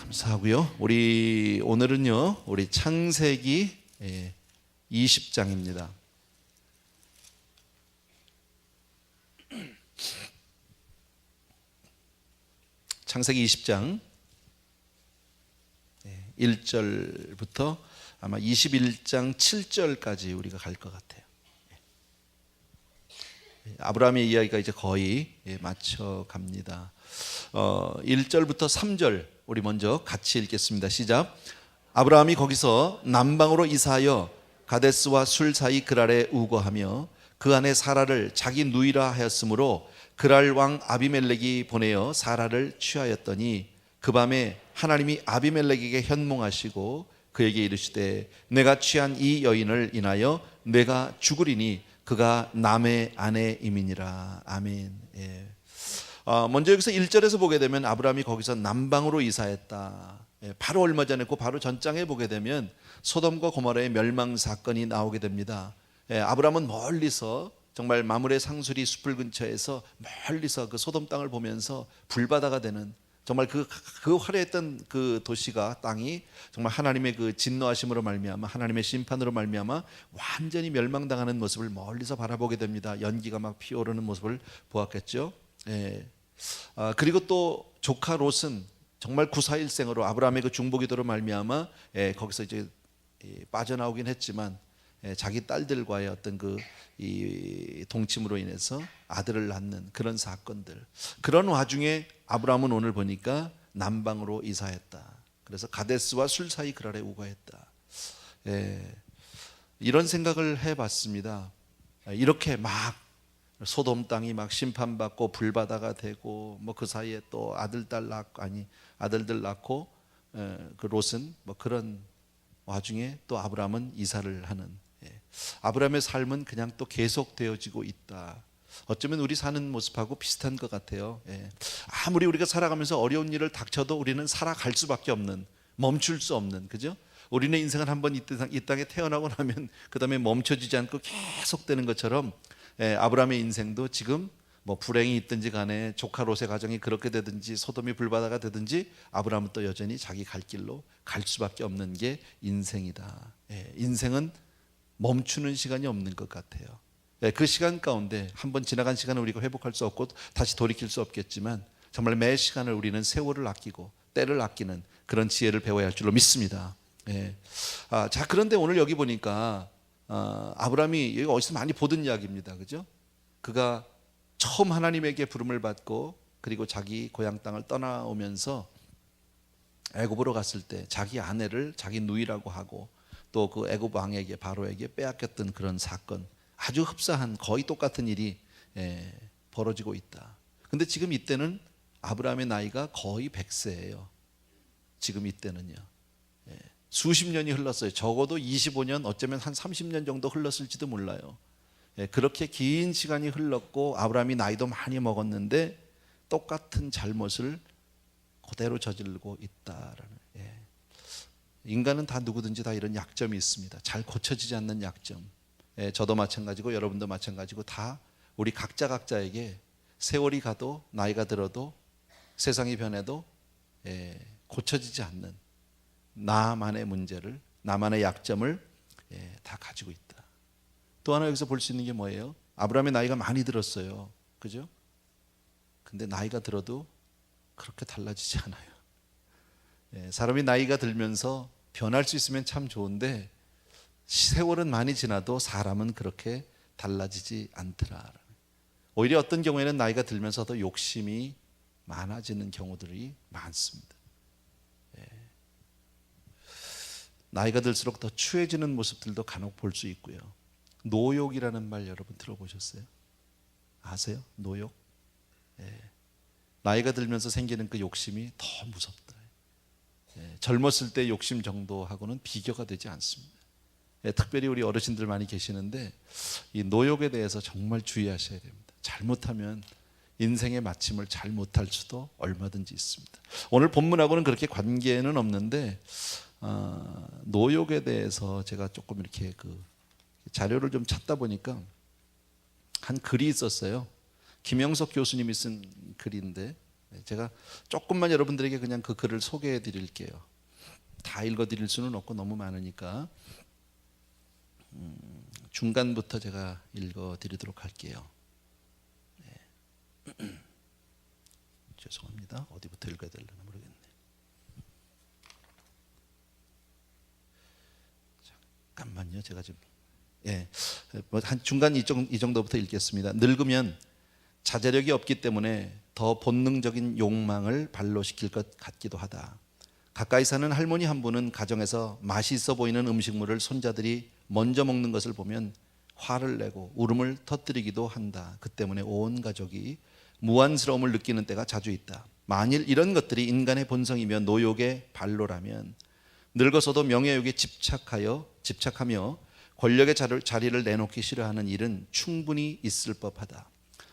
감사하고요. 우리 오늘은요, 우리 창세기 20장입니다. 창세기 20장 1절부터 아마 21장 7절까지 우리가 갈 것 같아요. 아브라함의 이야기가 이제 거의 맞춰 갑니다. 1절부터 3절 우리 먼저 같이 읽겠습니다. 시작. 아브라함이 거기서 남방으로 이사하여 가데스와 술 사이 그랄에 우거하며 그 안에 사라를 자기 누이라 하였으므로 그랄 왕 아비멜렉이 보내어 사라를 취하였더니 그 밤에 하나님이 아비멜렉에게 현몽하시고 그에게 이르시되 내가 취한 이 여인을 인하여 내가 죽으리니 그가 남의 아내임이니라. 아멘. 먼저 여기서 1절에서 보게 되면 아브라함이 거기서 남방으로 이사했다. 바로 얼마 전에 바로 전장에 보게 되면 소돔과 고모라의 멸망 사건이 나오게 됩니다. 아브라함은 멀리서 정말 마므레 상수리 숲을 근처에서 멀리서 그 소돔 땅을 보면서 불바다가 되는 정말 그 화려했던 그 도시가 땅이 정말 하나님의 그 진노하심으로 말미암아 하나님의 심판으로 말미암아 완전히 멸망당하는 모습을 멀리서 바라보게 됩니다. 연기가 막 피어오르는 모습을 보았겠죠. 그리고 또 조카 롯은 정말 구사일생으로 아브라함의 그 중보기도로 말미암아 거기서 이제 빠져나오긴 했지만 자기 딸들과의 어떤 이 동침으로 인해서 아들을 낳는 그런 사건들, 그런 와중에 아브라함은 오늘 보니까 남방으로 이사했다. 그래서 가데스와 술 사이 그랄에 우거했다. 이런 생각을 해봤습니다. 이렇게 막 소돔 땅이 막 심판받고 불바다가 되고 뭐 그 사이에 또 아들들 낳고 그 롯은 뭐 그런 와중에 또 아브라함은 이사를 하는 아브라함의 삶은 그냥 또 계속되어지고 있다. 어쩌면 우리 사는 모습하고 비슷한 것 같아요. 아무리 우리가 살아가면서 어려운 일을 닥쳐도 우리는 살아갈 수밖에 없는, 멈출 수 없는, 그죠? 우리는 인생을 한번 이 땅에 태어나고 나면 그 다음에 멈춰지지 않고 계속되는 것처럼 아브라함의 인생도 지금 뭐 불행이 있든지 간에 조카 롯의 가정이 그렇게 되든지 소돔이 불바다가 되든지 아브라함은 또 여전히 자기 갈 길로 갈 수밖에 없는 게 인생이다. 인생은 멈추는 시간이 없는 것 같아요. 그 시간 가운데 한번 지나간 시간을 우리가 회복할 수 없고 다시 돌이킬 수 없겠지만 정말 매 시간을 우리는 세월을 아끼고 때를 아끼는 그런 지혜를 배워야 할 줄로 믿습니다. 자, 그런데 오늘 여기 보니까 아브라함이 여기 어디서 많이 보던 이야기입니다. 그죠? 그가 처음 하나님에게 부름을 받고 그리고 자기 고향 땅을 떠나오면서 애굽으로 갔을 때 자기 아내를 자기 누이라고 하고 또 그 애굽 왕에게 바로에게 빼앗겼던 그런 사건, 아주 흡사한 거의 똑같은 일이 벌어지고 있다. 근데 지금 이때는 아브라함의 나이가 거의 100세예요. 지금 이때는요. 수십 년이 흘렀어요. 적어도 25년, 어쩌면 한 30년 정도 흘렀을지도 몰라요. 그렇게 긴 시간이 흘렀고 아브라함이 나이도 많이 먹었는데 똑같은 잘못을 그대로 저지르고 있다라는. 인간은 다 누구든지 다 이런 약점이 있습니다. 잘 고쳐지지 않는 약점. 저도 마찬가지고 여러분도 마찬가지고 다 우리 각자에게 세월이 가도 나이가 들어도 세상이 변해도 고쳐지지 않는 나만의 문제를, 나만의 약점을 다 가지고 있다. 또 하나 여기서 볼 수 있는 게 뭐예요? 아브라함의 나이가 많이 들었어요. 그죠? 근데 나이가 들어도 그렇게 달라지지 않아요. 사람이 나이가 들면서 변할 수 있으면 참 좋은데 세월은 많이 지나도 사람은 그렇게 달라지지 않더라. 오히려 어떤 경우에는 나이가 들면서 더 욕심이 많아지는 경우들이 많습니다. 나이가 들수록 더 추해지는 모습들도 간혹 볼 수 있고요. 노욕이라는 말 여러분 들어보셨어요? 아세요? 노욕? 나이가 들면서 생기는 그 욕심이 더 무섭다. 젊었을 때 욕심 정도하고는 비교가 되지 않습니다. 특별히 우리 어르신들 많이 계시는데 이 노욕에 대해서 정말 주의하셔야 됩니다. 잘못하면 인생의 마침을 잘 못할 수도 얼마든지 있습니다. 오늘 본문하고는 그렇게 관계는 없는데 노욕에 대해서 제가 조금 이렇게 그 자료를 좀 찾다 보니까 한 글이 있었어요. 김영석 교수님이 쓴 글인데 제가 조금만 여러분들에게 그냥 그 글을 소개해 드릴게요. 다 읽어 드릴 수는 없고 너무 많으니까 중간부터 제가 읽어 드리도록 할게요. 네. 죄송합니다. 어디부터 읽어야 되려나 모르겠네. 잠깐만요. 제가 좀 한 중간 이 정도부터 읽겠습니다. 늙으면 자제력이 없기 때문에 더 본능적인 욕망을 발로시킬 것 같기도 하다. 가까이 사는 할머니 한 분은 가정에서 맛이 있어 보이는 음식물을 손자들이 먼저 먹는 것을 보면 화를 내고 울음을 터뜨리기도 한다. 그 때문에 온 가족이 무안스러움을 느끼는 때가 자주 있다. 만일 이런 것들이 인간의 본성이며 노욕의 발로라면 늙어서도 명예욕에 집착하며 권력의 자리를 내놓기 싫어하는 일은 충분히 있을 법하다.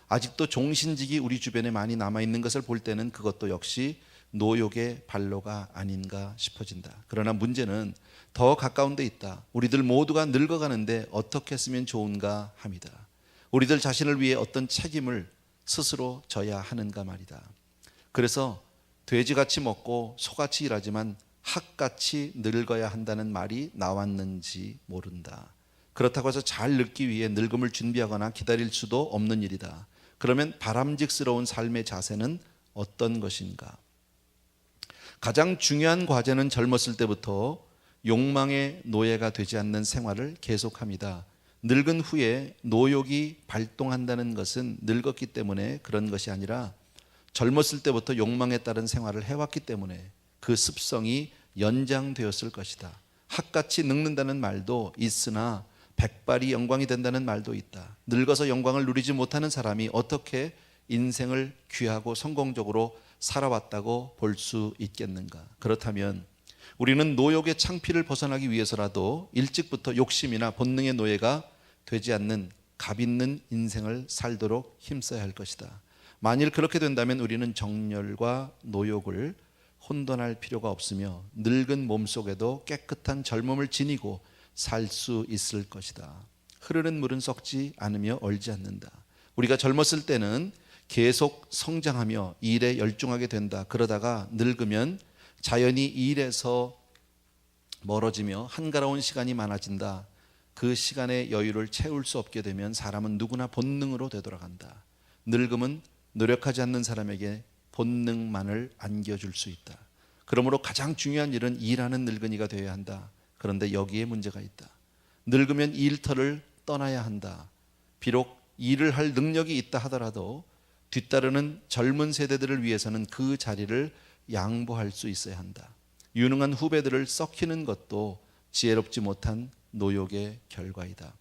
아직도 종신직이 우리 주변에 많이 남아있는 것을 볼 때는 그것도 역시 노욕의 발로가 아닌가 싶어진다. 그러나 문제는 더 가까운 데 있다. 우리들 모두가 늙어가는데 어떻게 했으면 좋은가 함이다. 우리들 자신을 위해 어떤 책임을 스스로 져야 하는가 말이다. 그래서 돼지같이 먹고 소같이 일하지만 학같이 늙어야 한다는 말이 나왔는지 모른다. 그렇다고 해서 잘 늙기 위해 늙음을 준비하거나 기다릴 수도 없는 일이다. 그러면 바람직스러운 삶의 자세는 어떤 것인가? 가장 중요한 과제는 젊었을 때부터 욕망의 노예가 되지 않는 생활을 계속합니다. 늙은 후에 노욕이 발동한다는 것은 늙었기 때문에 그런 것이 아니라 젊었을 때부터 욕망에 따른 생활을 해왔기 때문에 그 습성이 연장되었을 것이다. 학같이 늙는다는 말도 있으나 백발이 영광이 된다는 말도 있다. 늙어서 영광을 누리지 못하는 사람이 어떻게 인생을 귀하고 성공적으로 살아왔다고 볼 수 있겠는가? 그렇다면 우리는 노욕의 창피를 벗어나기 위해서라도 일찍부터 욕심이나 본능의 노예가 되지 않는 값 있는 인생을 살도록 힘써야 할 것이다. 만일 그렇게 된다면 우리는 정열과 노욕을 혼돈할 필요가 없으며 늙은 몸속에도 깨끗한 젊음을 지니고 살 수 있을 것이다. 흐르는 물은 썩지 않으며 얼지 않는다. 우리가 젊었을 때는 계속 성장하며 일에 열중하게 된다. 그러다가 늙으면 자연히 일에서 멀어지며 한가로운 시간이 많아진다. 그 시간의 여유를 채울 수 없게 되면 사람은 누구나 본능으로 되돌아간다. 늙음은 노력하지 않는 사람에게 본능만을 안겨줄 수 있다. 그러므로 가장 중요한 일은 일하는 늙은이가 되어야 한다. 그런데 여기에 문제가 있다. 늙으면 일터를 떠나야 한다. 비록 일을 할 능력이 있다 하더라도 뒤따르는 젊은 세대들을 위해서는 그 자리를 양보할 수 있어야 한다. 유능한 후배들을 썩히는 것도 지혜롭지 못한 노욕의 결과이다.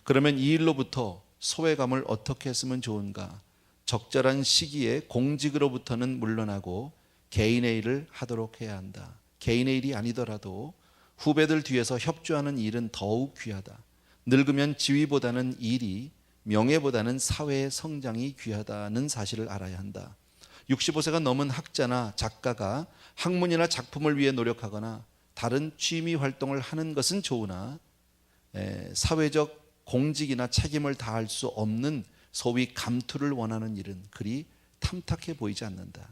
그러면 이 일로부터 소외감을 어떻게 했으면 좋은가? 적절한 시기에 공직으로부터는 물러나고 개인의 일을 하도록 해야 한다. 개인의 일이 아니더라도 후배들 뒤에서 협조하는 일은 더욱 귀하다. 늙으면 지위보다는 일이, 명예보다는 사회의 성장이 귀하다는 사실을 알아야 한다. 65세가 넘은 학자나 작가가 학문이나 작품을 위해 노력하거나 다른 취미 활동을 하는 것은 좋으나 사회적 공직이나 책임을 다할 수 없는 소위 감투를 원하는 일은 그리 탐탁해 보이지 않는다.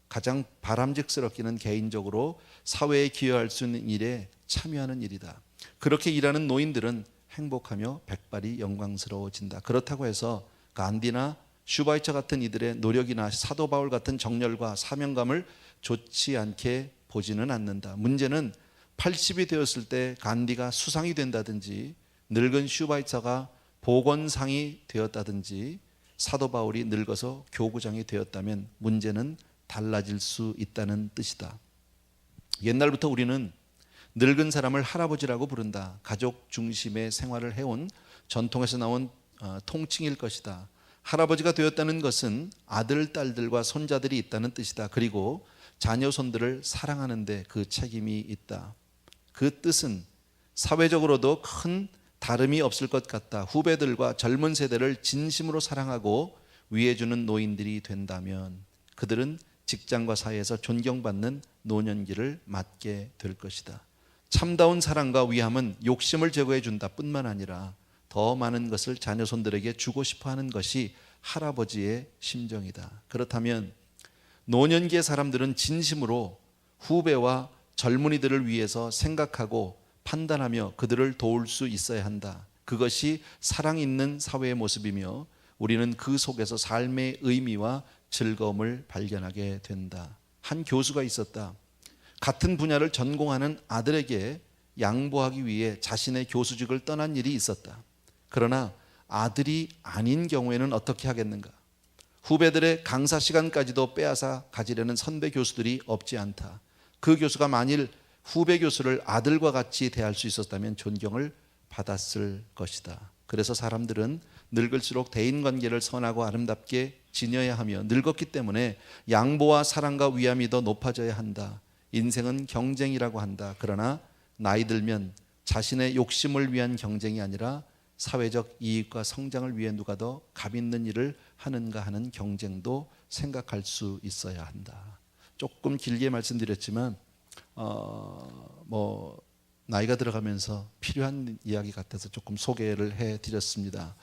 가장 바람직스럽기는 개인적으로 사회에 기여할 수 있는 일에 참여하는 일이다. 그렇게 일하는 노인들은 행복하며 백발이 영광스러워진다. 그렇다고 해서 간디나 슈바이처 같은 이들의 노력이나 사도 바울 같은 정열과 사명감을 좋지 않게 보지는 않는다. 문제는 80이 되었을 때 간디가 수상이 된다든지 늙은 슈바이처가 보건상이 되었다든지 사도 바울이 늙어서 교구장이 되었다면 문제는 달라질 수 있다는 뜻이다. 옛날부터 우리는 늙은 사람을 할아버지라고 부른다. 가족 중심의 생활을 해온 전통에서 나온 통칭일 것이다. 할아버지가 되었다는 것은 아들, 딸들과 손자들이 있다는 뜻이다. 그리고 자녀손들을 사랑하는데 그 책임이 있다. 그 뜻은 사회적으로도 큰 다름이 없을 것 같다. 후배들과 젊은 세대를 진심으로 사랑하고 위해주는 노인들이 된다면 그들은 직장과 사회에서 존경받는 노년기를 맞게 될 것이다. 참다운 사랑과 위함은 욕심을 제거해 준다 뿐만 아니라 더 많은 것을 자녀손들에게 주고 싶어 하는 것이 할아버지의 심정이다. 그렇다면 노년기의 사람들은 진심으로 후배와 젊은이들을 위해서 생각하고 판단하며 그들을 도울 수 있어야 한다. 그것이 사랑 있는 사회의 모습이며 우리는 그 속에서 삶의 의미와 즐거움을 발견하게 된다. 한 교수가 있었다. 같은 분야를 전공하는 아들에게 양보하기 위해 자신의 교수직을 떠난 일이 있었다. 그러나 아들이 아닌 경우에는 어떻게 하겠는가? 후배들의 강사 시간까지도 빼앗아 가지려는 선배 교수들이 없지 않다. 그 교수가 만일 후배 교수를 아들과 같이 대할 수 있었다면 존경을 받았을 것이다. 그래서 사람들은 늙을수록 대인관계를 선하고 아름답게 지녀야 하며 늙었기 때문에 양보와 사랑과 위함이 더 높아져야 한다. 인생은 경쟁이라고 한다. 그러나 나이 들면 자신의 욕심을 위한 경쟁이 아니라 사회적 이익과 성장을 위해 누가 더 값 있는 일을 하는가 하는 경쟁도 생각할 수 있어야 한다. 조금 길게 말씀드렸지만 나이가 들어가면서 필요한 이야기 같아서 조금 소개를 해드렸습니다.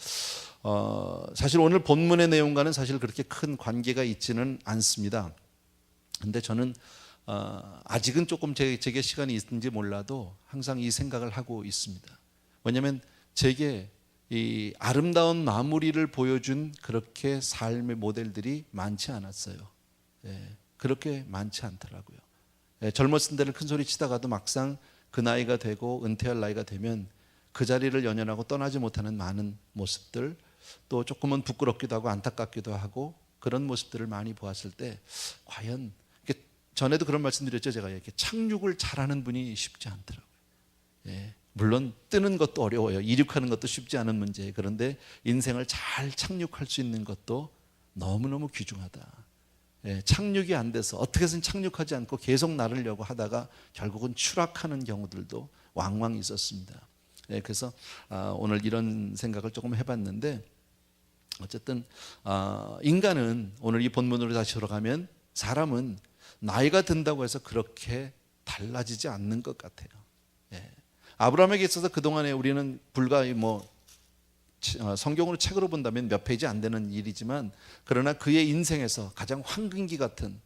사실 오늘 본문의 내용과는 사실 그렇게 큰 관계가 있지는 않습니다. 근데 저는 아직은 조금 제게 시간이 있는지 몰라도 항상 이 생각을 하고 있습니다. 왜냐하면 제게 이 아름다운 마무리를 보여준 그렇게 삶의 모델들이 많지 않았어요. 그렇게 많지 않더라고요. 젊었을 때는 큰 소리 치다가도 막상 그 나이가 되고 은퇴할 나이가 되면 그 자리를 연연하고 떠나지 못하는 많은 모습들, 또 조금은 부끄럽기도 하고 안타깝기도 하고 그런 모습들을 많이 보았을 때 과연 전에도 그런 말씀드렸죠. 제가 이렇게 착륙을 잘하는 분이 쉽지 않더라고요. 물론 뜨는 것도 어려워요. 이륙하는 것도 쉽지 않은 문제. 그런데 인생을 잘 착륙할 수 있는 것도 너무너무 귀중하다. 착륙이 안 돼서 어떻게 해서는 착륙하지 않고 계속 나르려고 하다가 결국은 추락하는 경우들도 왕왕 있었습니다. 그래서 오늘 이런 생각을 조금 해봤는데 어쨌든 인간은 오늘 이 본문으로 다시 돌아가면 사람은 나이가 든다고 해서 그렇게 달라지지 않는 것 같아요. 아브라함에게 있어서 그동안에 우리는 불과 성경으로 책으로 본다면 몇 페이지 안 되는 일이지만 그러나 그의 인생에서 가장 황금기 같은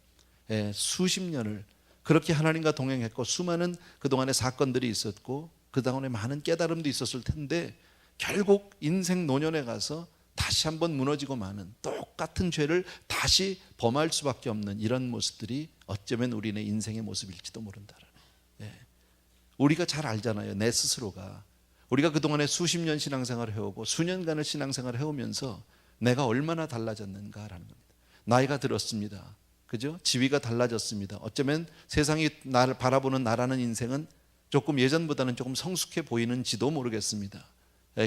수십 년을 그렇게 하나님과 동행했고 수많은 그동안의 사건들이 있었고 그동안에 많은 깨달음도 있었을 텐데 결국 인생 노년에 가서 다시 한번 무너지고 마는 똑같은 죄를 다시 범할 수밖에 없는 이런 모습들이 어쩌면 우리네 인생의 모습일지도 모른다라는. 우리가 잘 알잖아요. 내 스스로가 우리가 그동안에 수십 년 신앙생활을 해오고 수년간을 신앙생활을 해오면서 내가 얼마나 달라졌는가라는 겁니다. 나이가 들었습니다. 그죠? 지위가 달라졌습니다. 어쩌면 세상이 나를 바라보는 나라는 인생은 조금 예전보다는 조금 성숙해 보이는지도 모르겠습니다.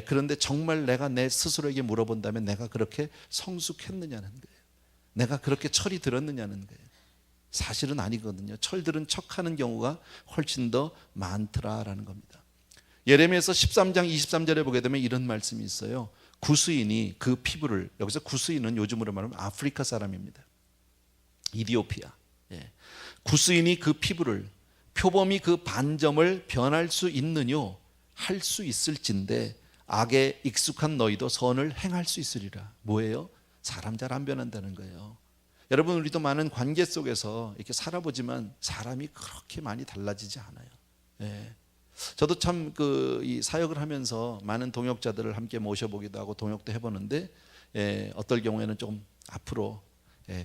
그런데 정말 내가 내 스스로에게 물어본다면 내가 그렇게 성숙했느냐는 거예요. 내가 그렇게 철이 들었느냐는 거예요. 사실은 아니거든요. 철들은 척하는 경우가 훨씬 더 많더라라는 겁니다. 예레미야서 13장 23절에 보게 되면 이런 말씀이 있어요. 구스인이 그 피부를, 여기서 구스인은 요즘으로 말하면 아프리카 사람입니다. 이디오피아. 구스인이 그 피부를, 표범이 그 반점을 변할 수 있느뇨? 할 수 있을진데 악에 익숙한 너희도 선을 행할 수 있으리라. 뭐예요? 사람 잘 안 변한다는 거예요. 여러분, 우리도 많은 관계 속에서 이렇게 살아보지만 사람이 그렇게 많이 달라지지 않아요. 저도 참 이 사역을 하면서 많은 동역자들을 함께 모셔보기도 하고 동역도 해보는데 어떨 경우에는 좀 앞으로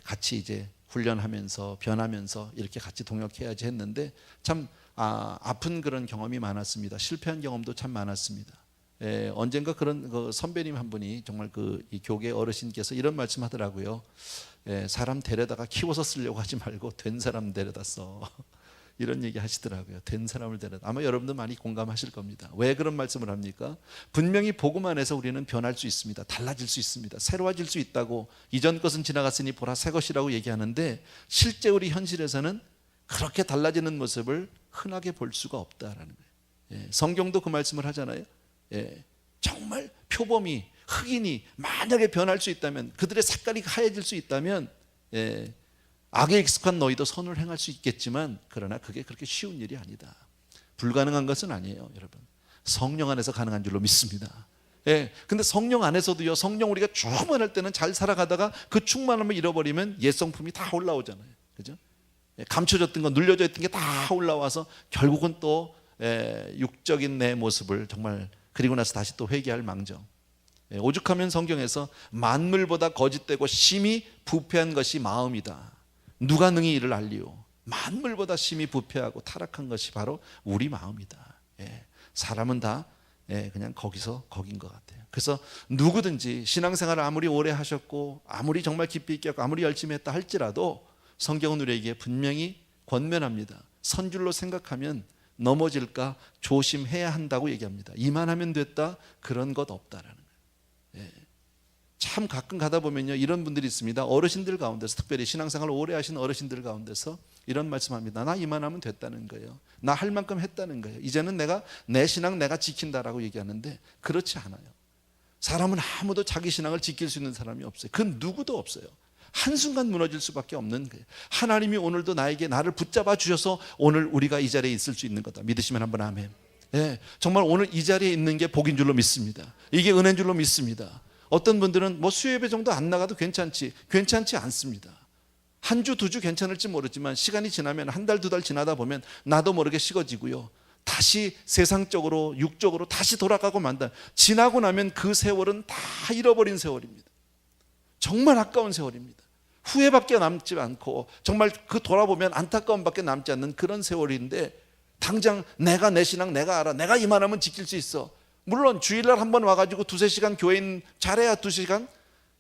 같이 이제 훈련하면서 변하면서 이렇게 같이 동역해야지 했는데 참 아픈 그런 경험이 많았습니다. 실패한 경험도 참 많았습니다. 언젠가 그런 선배님 한 분이 정말 이 교계 어르신께서 이런 말씀하더라고요. 사람 데려다가 키워서 쓰려고 하지 말고 된 사람 데려다 써. 이런 얘기 하시더라고요. 된 사람을 데려다. 아마 여러분도 많이 공감하실 겁니다. 왜 그런 말씀을 합니까? 분명히 보고만 해서 우리는 변할 수 있습니다. 달라질 수 있습니다. 새로워질 수 있다고, 이전 것은 지나갔으니 보라 새 것이라고 얘기하는데 실제 우리 현실에서는 그렇게 달라지는 모습을 흔하게 볼 수가 없다라는 거예요. 성경도 그 말씀을 하잖아요. 정말 표범이, 흑인이 만약에 변할 수 있다면, 그들의 색깔이 하얘질 수 있다면 악에 익숙한 너희도 선을 행할 수 있겠지만 그러나 그게 그렇게 쉬운 일이 아니다. 불가능한 것은 아니에요. 여러분, 성령 안에서 가능한 줄로 믿습니다. 예. 근데 성령 안에서도요, 성령 우리가 충만할 때는 잘 살아가다가 그 충만함을 잃어버리면 옛 성품이 다 올라오잖아요. 그죠? 예. 감춰졌던 거, 눌려져 있던 게 다 올라와서 결국은 또 육적인 내 모습을 정말 그리고 나서 다시 또 회개할 망정. 예. 오죽하면 성경에서 만물보다 거짓되고 심히 부패한 것이 마음이다. 누가 능히 이를 알리오? 만물보다 심히 부패하고 타락한 것이 바로 우리 마음이다. 예. 사람은 다 그냥 거기서 거긴 것 같아요. 그래서 누구든지 신앙생활을 아무리 오래 하셨고 아무리 정말 깊이 있게 하고 아무리 열심히 했다 할지라도 성경은 우리에게 분명히 권면합니다. 선줄로 생각하면 넘어질까 조심해야 한다고 얘기합니다. 이만하면 됐다, 그런 것 없다라는 거예요. 참 가끔 가다 보면요, 이런 분들이 있습니다. 어르신들 가운데서, 특별히 신앙생활을 오래 하신 어르신들 가운데서 이런 말씀합니다. 나 이만하면 됐다는 거예요. 나 할 만큼 했다는 거예요. 이제는 내가 내 신앙 내가 지킨다라고 얘기하는데 그렇지 않아요. 사람은 아무도 자기 신앙을 지킬 수 있는 사람이 없어요. 그 누구도 없어요. 한순간 무너질 수밖에 없는 거예요. 하나님이 오늘도 나를 붙잡아 주셔서 오늘 우리가 이 자리에 있을 수 있는 거다. 믿으시면 한번 아멘. 예, 정말 오늘 이 자리에 있는 게 복인 줄로 믿습니다. 이게 은혜인 줄로 믿습니다. 어떤 분들은 뭐 수요예배 정도 안 나가도 괜찮지 않습니다. 한 주, 두 주 괜찮을지 모르지만 시간이 지나면 한 달, 두 달 지나다 보면 나도 모르게 식어지고요, 다시 세상적으로 육적으로 다시 돌아가고 만다. 지나고 나면 그 세월은 다 잃어버린 세월입니다. 정말 아까운 세월입니다. 후회밖에 남지 않고 정말 그 돌아보면 안타까움밖에 남지 않는 그런 세월인데, 당장 내가 내 신앙 내가 알아, 내가 이만하면 지킬 수 있어. 물론 주일날 한번 와가지고 두세 시간 교회 잘해야 2시간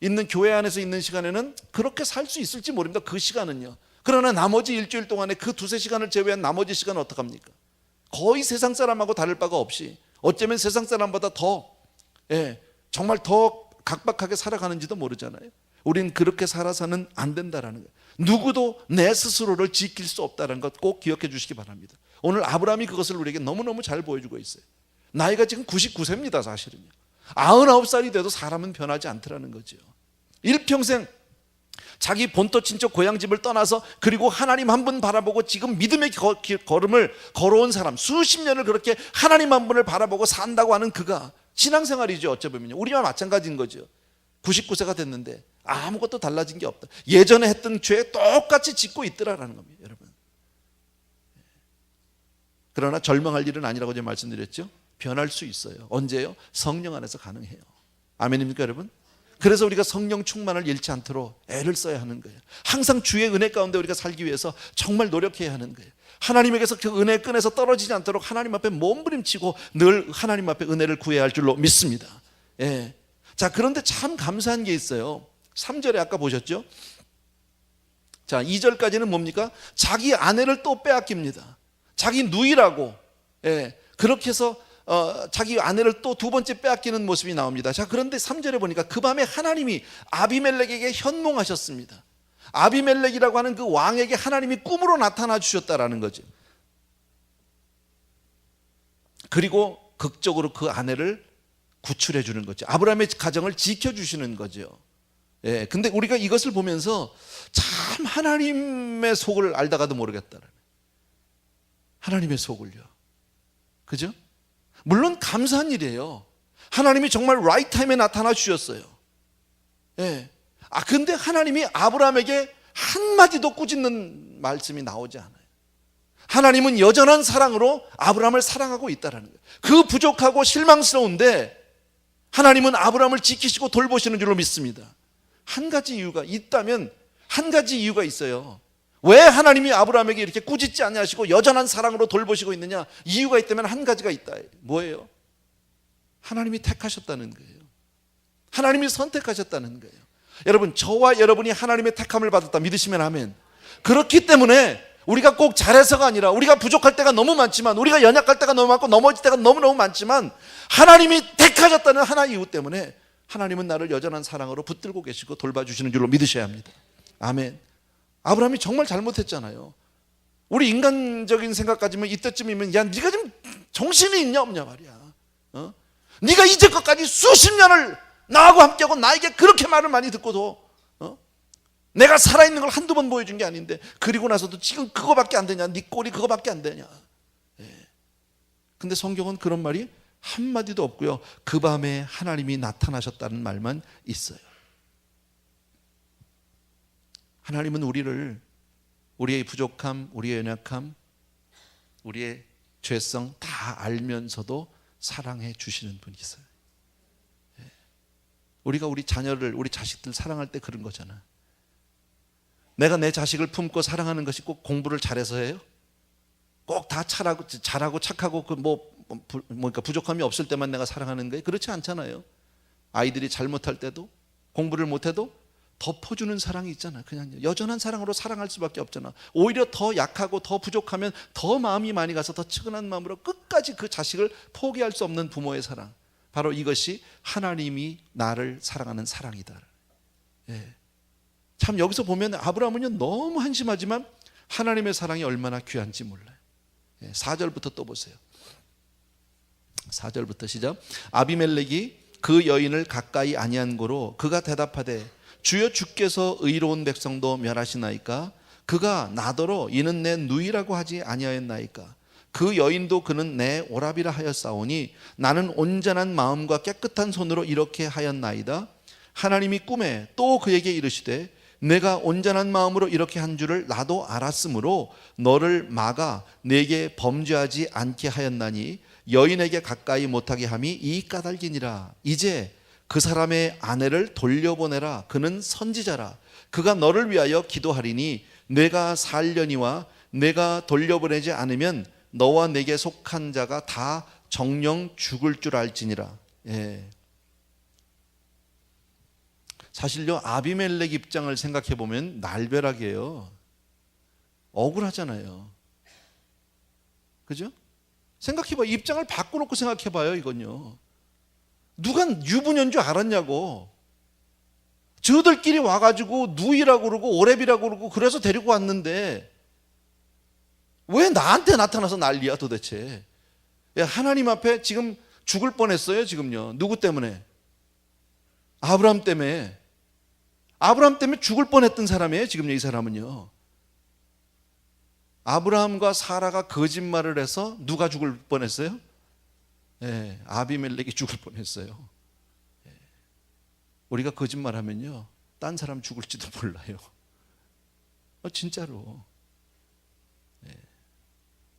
있는 교회 안에서 있는 시간에는 그렇게 살 수 있을지 모릅니다. 그 시간은요. 그러나 나머지 일주일 동안에 그 두세 시간을 제외한 나머지 시간은 어떡합니까? 거의 세상 사람하고 다를 바가 없이 어쩌면 세상 사람보다 더 정말 더 각박하게 살아가는지도 모르잖아요. 우린 그렇게 살아서는 안 된다라는 거예요. 누구도 내 스스로를 지킬 수 없다는 것 꼭 기억해 주시기 바랍니다. 오늘 아브라함이 그것을 우리에게 너무너무 잘 보여주고 있어요. 나이가 지금 99세입니다 사실은요. 99살이 돼도 사람은 변하지 않더라는 거죠. 일평생 자기 본토 친척 고향집을 떠나서 그리고 하나님 한 분 바라보고 지금 믿음의 걸음을 걸어온 사람, 수십 년을 그렇게 하나님 한 분을 바라보고 산다고 하는 그가 신앙생활이죠. 어쩌면요, 우리와 마찬가지인 거죠. 99세가 됐는데 아무것도 달라진 게 없다. 예전에 했던 죄 똑같이 짓고 있더라라는 겁니다, 여러분. 그러나 절망할 일은 아니라고 제가 말씀드렸죠. 변할 수 있어요. 언제요? 성령 안에서 가능해요. 아멘입니까 여러분? 그래서 우리가 성령 충만을 잃지 않도록 애를 써야 하는 거예요. 항상 주의 은혜 가운데 우리가 살기 위해서 정말 노력해야 하는 거예요. 하나님에게서 그 은혜의 끈에서 떨어지지 않도록 하나님 앞에 몸부림치고 늘 하나님 앞에 은혜를 구해야 할 줄로 믿습니다. 자, 그런데 참 감사한 게 있어요. 3절에 아까 보셨죠? 자, 2절까지는 뭡니까? 자기 아내를 또 빼앗깁니다. 자기 누이라고 그렇게 해서 자기 아내를 또 두 번째 빼앗기는 모습이 나옵니다. 자, 그런데 3절에 보니까 그 밤에 하나님이 아비멜렉에게 현몽하셨습니다. 아비멜렉이라고 하는 그 왕에게 하나님이 꿈으로 나타나 주셨다라는 거죠. 그리고 극적으로 그 아내를 구출해 주는 거죠. 아브라함의 가정을 지켜주시는 거죠. 근데 우리가 이것을 보면서 참 하나님의 속을 알다가도 모르겠다는, 하나님의 속을요. 그죠? 물론 감사한 일이에요. 하나님이 정말 라이트 타임에 나타나 주셨어요. 근데 하나님이 아브라함에게 한마디도 꾸짖는 말씀이 나오지 않아요. 하나님은 여전한 사랑으로 아브라함을 사랑하고 있다는 거예요. 그 부족하고 실망스러운데 하나님은 아브라함을 지키시고 돌보시는 줄로 믿습니다. 한 가지 이유가 있다면 한 가지 이유가 있어요. 왜 하나님이 아브라함에게 이렇게 꾸짖지 않으시고 여전한 사랑으로 돌보시고 있느냐? 이유가 있다면 한 가지가 있다. 뭐예요? 하나님이 택하셨다는 거예요. 하나님이 선택하셨다는 거예요. 여러분, 저와 여러분이 하나님의 택함을 받았다 믿으시면 아멘. 그렇기 때문에 우리가 꼭 잘해서가 아니라, 우리가 부족할 때가 너무 많지만, 우리가 연약할 때가 너무 많고 넘어질 때가 너무너무 많지만, 하나님이 택하셨다는 하나의 이유 때문에 하나님은 나를 여전한 사랑으로 붙들고 계시고 돌봐주시는 줄로 믿으셔야 합니다. 아멘. 아브라함이 정말 잘못했잖아요. 우리 인간적인 생각까지면 이때쯤이면 야, 네가 좀 정신이 있냐 없냐 말이야. 네가 이제껏까지 수십 년을 나하고 함께하고 나에게 그렇게 말을 많이 듣고도 내가 살아있는 걸 한두 번 보여준 게 아닌데, 그리고 나서도 지금 그거밖에 안 되냐? 네 꼴이 그거밖에 안 되냐? 근데 성경은 그런 말이 한마디도 없고요. 그 밤에 하나님이 나타나셨다는 말만 있어요. 하나님은 우리의 부족함, 우리의 연약함, 우리의 죄성 다 알면서도 사랑해 주시는 분이세요. 우리가 우리 자녀를, 우리 자식들 사랑할 때 그런 거잖아. 내가 내 자식을 품고 사랑하는 것이 꼭 공부를 잘해서예요? 꼭 다 잘하고 착하고 그러니까 부족함이 없을 때만 내가 사랑하는 거예요? 그렇지 않잖아요. 아이들이 잘못할 때도, 공부를 못해도 덮어주는 사랑이 있잖아. 그냥 여전한 사랑으로 사랑할 수밖에 없잖아. 오히려 더 약하고 더 부족하면 더 마음이 많이 가서 더 측은한 마음으로 끝까지 그 자식을 포기할 수 없는 부모의 사랑, 바로 이것이 하나님이 나를 사랑하는 사랑이다. 참 여기서 보면 아브라함은요 너무 한심하지만 하나님의 사랑이 얼마나 귀한지 몰라요. 4절부터 또 보세요. 4절부터 시작. 아비멜렉이 그 여인을 가까이 아니한 고로 그가 대답하되 주여 주께서 의로운 백성도 멸하시나이까? 그가 나더러 이는 내 누이라고 하지 아니하였나이까? 그 여인도 그는 내 오라비라 하였사오니 나는 온전한 마음과 깨끗한 손으로 이렇게 하였나이다. 하나님이 꿈에 또 그에게 이르시되 내가 온전한 마음으로 이렇게 한 줄을 나도 알았으므로 너를 막아 내게 범죄하지 않게 하였나니 여인에게 가까이 못하게 함이 이 까닭이니라. 이제 그 사람의 아내를 돌려보내라. 그는 선지자라. 그가 너를 위하여 기도하리니 내가 살려니와 내가 돌려보내지 않으면 너와 내게 속한 자가 다 정령 죽을 줄 알지니라. 사실요 아비멜렉 입장을 생각해 보면 날벼락이에요. 억울하잖아요. 그죠? 생각해 봐. 입장을 바꿔놓고 생각해 봐요. 이건요. 누가 유부녀인 줄 알았냐고. 저들끼리 와가지고 누이라고 그러고 오랩이라고 그러고 그래서 데리고 왔는데 왜 나한테 나타나서 난리야 도대체. 하나님 앞에 지금 죽을 뻔했어요. 지금요. 누구 때문에? 아브라함 때문에. 아브라함 때문에 죽을 뻔했던 사람이에요. 지금 이 사람은요. 아브라함과 사라가 거짓말을 해서 누가 죽을 뻔했어요? 아비멜렉이 죽을 뻔했어요. 우리가 거짓말하면요 딴 사람 죽을지도 몰라요. 진짜로.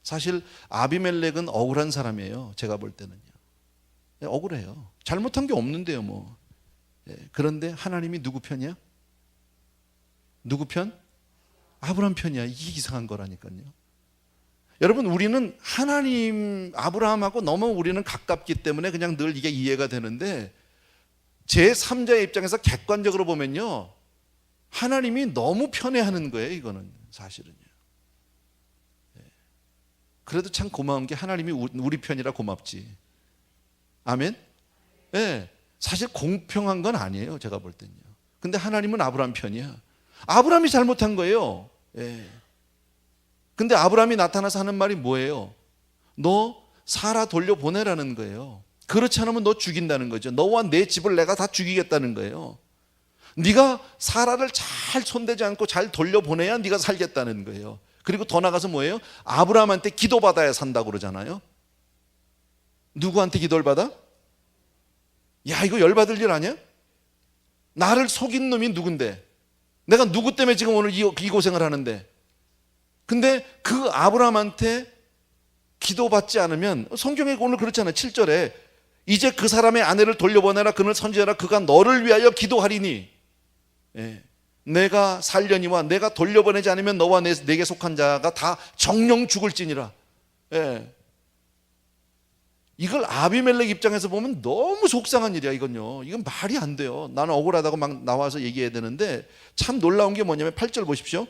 사실 아비멜렉은 억울한 사람이에요. 제가 볼 때는요. 억울해요. 잘못한 게 없는데요 뭐. 그런데 하나님이 누구 편이야? 누구 편? 아브라함 편이야. 이게 이상한 거라니까요. 여러분 우리는 하나님 아브라함하고 너무 우리는 가깝기 때문에 그냥 늘 이게 이해가 되는데 제3자의 입장에서 객관적으로 보면요 하나님이 너무 편애하는 거예요. 이거는 사실은요. 그래도 참 고마운 게 하나님이 우리 편이라 고맙지. 아멘? 사실 공평한 건 아니에요. 제가 볼 때는요. 근데 하나님은 아브라함 편이야. 아브라함이 잘못한 거예요. 근데 아브라함이 나타나서 하는 말이 뭐예요? 너 사라 돌려보내라는 거예요. 그렇지 않으면 너 죽인다는 거죠. 너와 내 집을 내가 다 죽이겠다는 거예요. 네가 사라를 잘 손대지 않고 잘 돌려보내야 네가 살겠다는 거예요. 그리고 더 나가서 뭐예요? 아브라함한테 기도받아야 산다고 그러잖아요. 누구한테 기도를 받아? 야 이거 열받을 일 아니야? 나를 속인 놈이 누군데? 내가 누구 때문에 지금 오늘 이 고생을 하는데? 근데 그 아브라함한테 기도받지 않으면 성경에 오늘 그렇잖아요. 7절에 이제 그 사람의 아내를 돌려보내라. 그는 선지자라. 그가 너를 위하여 기도하리니 내가 살려니와 내가 돌려보내지 않으면 너와 내게 속한 자가 다 정령 죽을지니라. 이걸 아비멜렉 입장에서 보면 너무 속상한 일이야. 이건요 이건 말이 안 돼요. 나는 억울하다고 막 나와서 얘기해야 되는데 참 놀라운 게 뭐냐면 8절 보십시오.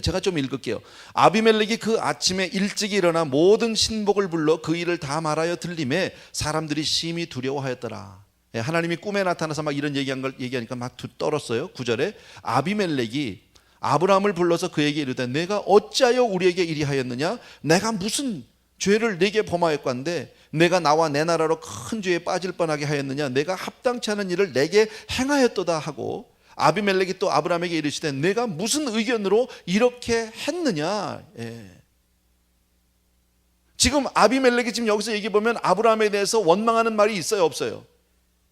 제가 좀 읽을게요. 아비멜렉이 그 아침에 일찍 일어나 모든 신복을 불러 그 일을 다 말하여 들림에 사람들이 심히 두려워하였더라. 하나님이 꿈에 나타나서 막 이런 얘기하니까 막 떨었어요. 9절에 아비멜렉이 아브라함을 불러서 그에게 이르되 내가 어찌하여 우리에게 이리 하였느냐? 내가 무슨 죄를 네게 범하였건데 내가 나와 내 나라로 큰 죄에 빠질 뻔하게 하였느냐? 내가 합당치 않은 일을 내게 행하였도다 하고 아비멜렉이 또 아브라함에게 이르시되 내가 무슨 의견으로 이렇게 했느냐? 지금 아비멜렉이 지금 여기서 얘기해 보면 아브라함에 대해서 원망하는 말이 있어요, 없어요?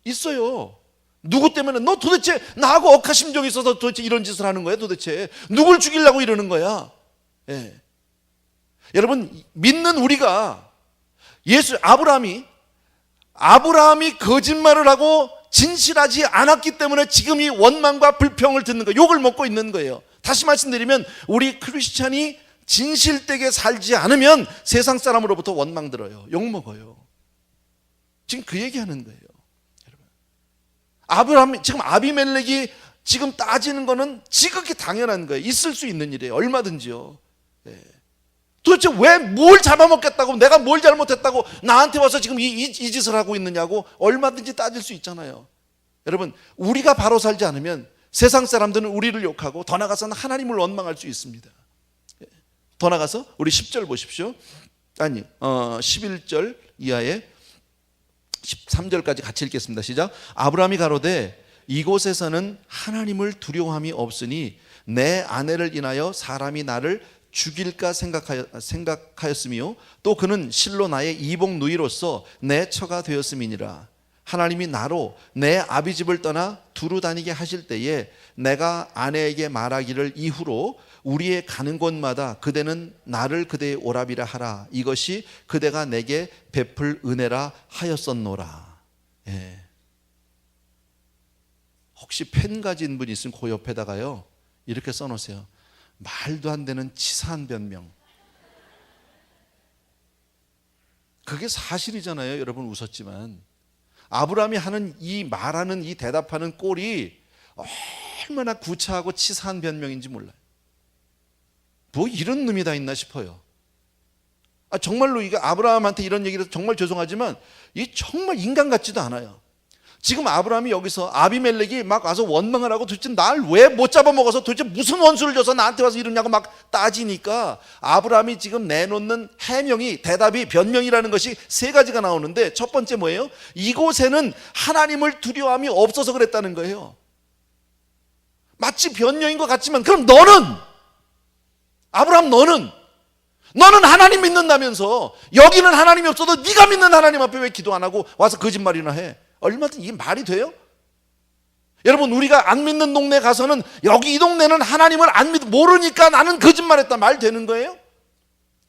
있어요. 누구 때문에 너 도대체 나하고 억하심정이 있어서 도대체 이런 짓을 하는 거야? 도대체 누굴 죽이려고 이러는 거야? 예. 여러분, 믿는 우리가 아브라함이 거짓말을 하고 진실하지 않았기 때문에 지금 이 원망과 불평을 듣는 거예요. 욕을 먹고 있는 거예요. 다시 말씀드리면 우리 크리스찬이 진실되게 살지 않으면 세상 사람으로부터 원망 들어요. 욕 먹어요. 지금 그 얘기하는 거예요. 지금 아비멜렉이 지금 따지는 거는 지극히 당연한 거예요. 있을 수 있는 일이에요. 얼마든지요. 예. 도대체 왜 뭘 잡아먹겠다고, 내가 뭘 잘못했다고 나한테 와서 지금 이 짓을 하고 있느냐고 얼마든지 따질 수 있잖아요. 여러분, 우리가 바로 살지 않으면 세상 사람들은 우리를 욕하고 더 나아가서는 하나님을 원망할 수 있습니다. 예. 더 나아가서 우리 10절 보십시오. 11절 이하에 13절까지 같이 읽겠습니다. 시작. 아브라함이 가로되 이곳에서는 하나님을 두려워함이 없으니 내 아내를 인하여 사람이 나를 죽일까 생각하였으며 또 그는 실로 나의 이복 누이로서 내 처가 되었음이니라. 하나님이 나로 내 아비 집을 떠나 두루 다니게 하실 때에 내가 아내에게 말하기를 이후로 우리의 가는 곳마다 그대는 나를 그대의 오라비라 하라. 이것이 그대가 내게 베풀 은혜라 하였었노라. 예. 혹시 펜 가진 분 있으면 그 옆에다가요 이렇게 써놓으세요. 말도 안 되는 치사한 변명. 그게 사실이잖아요. 여러분, 웃었지만 아브라함이 하는 이 말하는 이 대답하는 꼴이 얼마나 구차하고 치사한 변명인지 몰라요. 뭐 이런 놈이 다 있나 싶어요. 정말로 이게 아브라함한테 이런 얘기를 정말 죄송하지만 이 정말 인간 같지도 않아요. 지금 아브라함이 여기서 아비멜렉이 막 와서 원망을 하고 도대체 날 왜 못 잡아먹어서 도대체 무슨 원수를 줘서 나한테 와서 이러냐고 막 따지니까 아브라함이 지금 내놓는 대답이 변명이라는 것이 세 가지가 나오는데 첫 번째 뭐예요? 이곳에는 하나님을 두려워함이 없어서 그랬다는 거예요. 마치 변명인 것 같지만 그럼 아브라함 너는 하나님 믿는다면서 여기는 하나님이 없어도 네가 믿는 하나님 앞에 왜 기도 안 하고 와서 거짓말이나 해? 얼마든지 이게 말이 돼요? 여러분, 우리가 안 믿는 동네 가서는 여기 이 동네는 하나님을 모르니까 나는 거짓말했다 말 되는 거예요?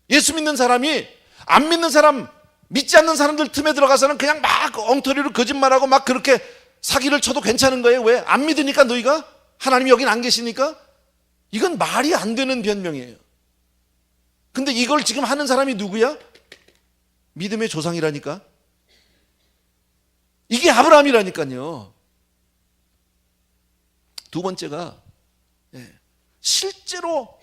예수 믿는 사람이 안 믿는 사람, 믿지 않는 사람들 틈에 들어가서는 그냥 막 엉터리로 거짓말하고 막 그렇게 사기를 쳐도 괜찮은 거예요? 왜? 안 믿으니까 너희가? 하나님이 여긴 안 계시니까? 이건 말이 안 되는 변명이에요. 근데 이걸 지금 하는 사람이 누구야? 믿음의 조상이라니까. 이게 아브라함이라니까요. 두 번째가 실제로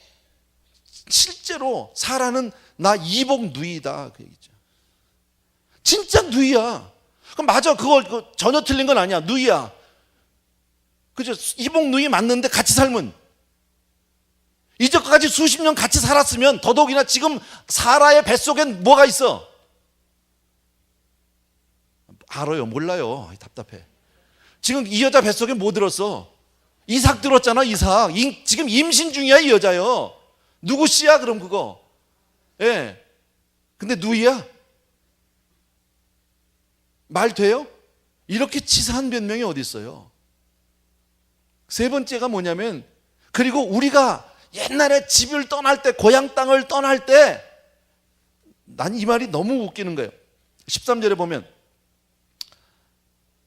사라는 나 이복 누이다 그 얘기죠. 진짜 누이야. 그럼 맞아, 그거 전혀 틀린 건 아니야. 누이야. 그죠? 이복 누이 맞는데 같이 삶은 이제까지 수십 년 같이 살았으면 더더욱이나 지금 사라의 뱃속엔 뭐가 있어? 알아요? 몰라요? 답답해. 지금 이 여자 뱃속에 뭐 들었어? 이삭 들었잖아. 이삭. 지금 임신 중이야 이 여자요. 누구 씨야 그럼 그거? 예. 근데 누이야? 말 돼요? 이렇게 치사한 변명이 어디 있어요? 세 번째가 뭐냐면, 그리고 우리가 옛날에 집을 떠날 때, 고향 땅을 떠날 때, 난 이 말이 너무 웃기는 거예요. 13절에 보면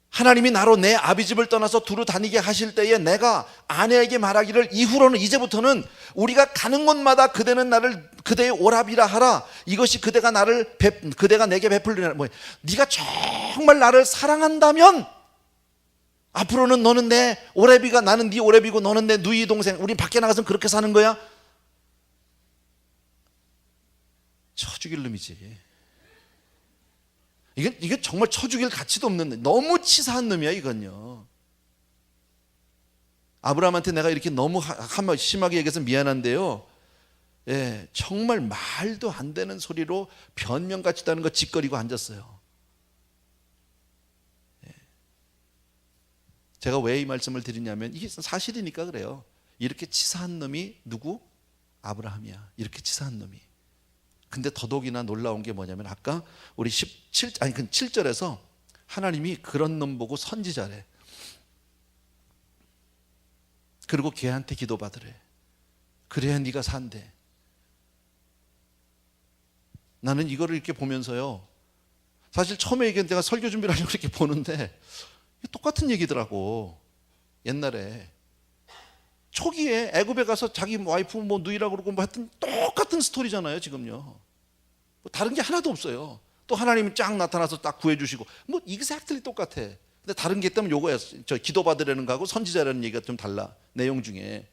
하나님이 나로 내 아비 집을 떠나서 두루 다니게 하실 때에 내가 아내에게 말하기를 이후로는, 이제부터는 우리가 가는 곳마다 그대는 나를 그대의 오라비라 하라. 이것이 그대가 내게 베풀리라. 네가 정말 나를 사랑한다면 앞으로는 너는 내 오래비가, 나는 네 오래비고 너는 내 누이 동생, 우리 밖에 나가서 그렇게 사는 거야? 쳐 죽일 놈이지. 이게 정말 쳐 죽일 가치도 없는, 너무 치사한 놈이야 이건요. 아브라함한테 내가 이렇게 너무 심하게 얘기해서 미안한데요, 예, 정말 말도 안 되는 소리로 변명 같지도 않은 거 짓거리고 앉았어요. 예. 제가 왜 이 말씀을 드리냐면 이게 사실이니까 그래요. 이렇게 치사한 놈이 누구? 아브라함이야. 이렇게 치사한 놈이. 근데 더더욱이나 놀라운 게 뭐냐면 아까 우리 7절에서 하나님이 그런 놈 보고 선지자래. 그리고 걔한테 기도받으래. 그래야 네가 산대. 나는 이거를 이렇게 보면서요, 사실 처음에 얘기한 내가 설교 준비를 하려고 이렇게 보는데 똑같은 얘기더라고. 옛날에 초기에 애굽에 가서 자기 와이프 뭐 누이라고 그러고 뭐 하여튼 똑같은 스토리잖아요. 지금요 뭐 다른 게 하나도 없어요. 또 하나님이 쫙 나타나서 딱 구해주시고 뭐 exactly 똑같아. 근데 다른 게 있다면 요거야. 저 기도받으려는 거하고 선지자라는 얘기가 좀 달라. 내용 중에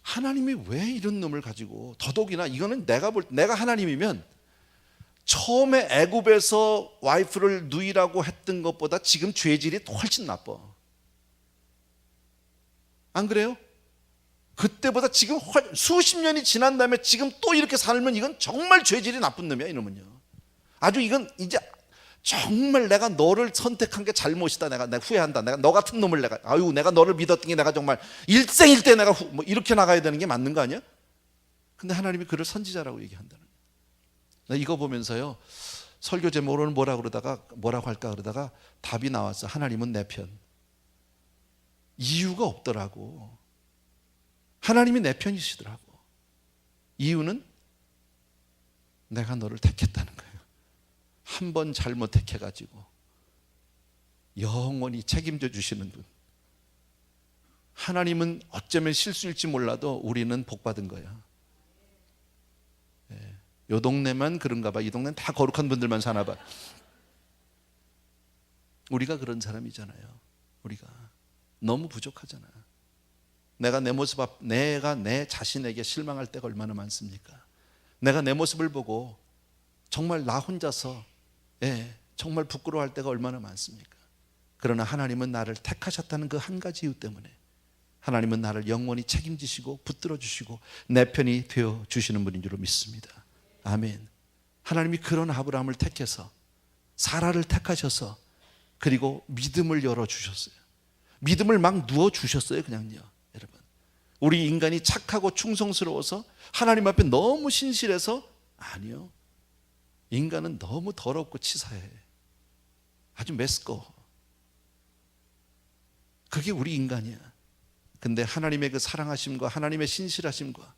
하나님이 왜 이런 놈을 가지고, 더더욱이나 이거는 내가 하나님이면 처음에 애굽에서 와이프를 누이라고 했던 것보다 지금 죄질이 훨씬 나빠. 안 그래요? 그때보다 지금 수십 년이 지난 다음에 지금 또 이렇게 살면 이건 정말 죄질이 나쁜 놈이야. 이놈은요 아주 이건 이제 정말 내가 너를 선택한 게 잘못이다. 내가 후회한다. 내가 너 같은 놈을 내가 너를 믿었던 게 내가 정말 일생일대 내가 뭐 이렇게 나가야 되는 게 맞는 거 아니야? 근데 하나님이 그를 선지자라고 얘기한다는 거예요. 나 이거 보면서요, 설교 제목으로는 뭐라고 할까 그러다가 답이 나왔어. 하나님은 내 편. 이유가 없더라고. 하나님이 내 편이시더라고. 이유는 내가 너를 택했다는 거예요. 한 번 잘못 택해가지고 영원히 책임져 주시는 분. 하나님은 어쩌면 실수일지 몰라도 우리는 복받은 거야. 요 동네만 그런가 봐. 이 동네는 다 거룩한 분들만 사나 봐. 우리가 그런 사람이잖아요. 우리가 너무 부족하잖아. 내가 내 자신에게 실망할 때가 얼마나 많습니까? 내가 내 모습을 보고 정말 나 혼자서 정말 부끄러워할 때가 얼마나 많습니까? 그러나 하나님은 나를 택하셨다는 그 한 가지 이유 때문에 하나님은 나를 영원히 책임지시고 붙들어 주시고 내 편이 되어 주시는 분인 줄로 믿습니다. 아멘. 하나님이 그런 아브라함을 택해서 사라를 택하셔서 그리고 믿음을 열어주셨어요. 믿음을 막 누워주셨어요. 그냥요. 여러분, 우리 인간이 착하고 충성스러워서 하나님 앞에 너무 신실해서? 아니요. 인간은 너무 더럽고 치사해. 아주 메스꺼. 그게 우리 인간이야. 근데 하나님의 그 사랑하심과 하나님의 신실하심과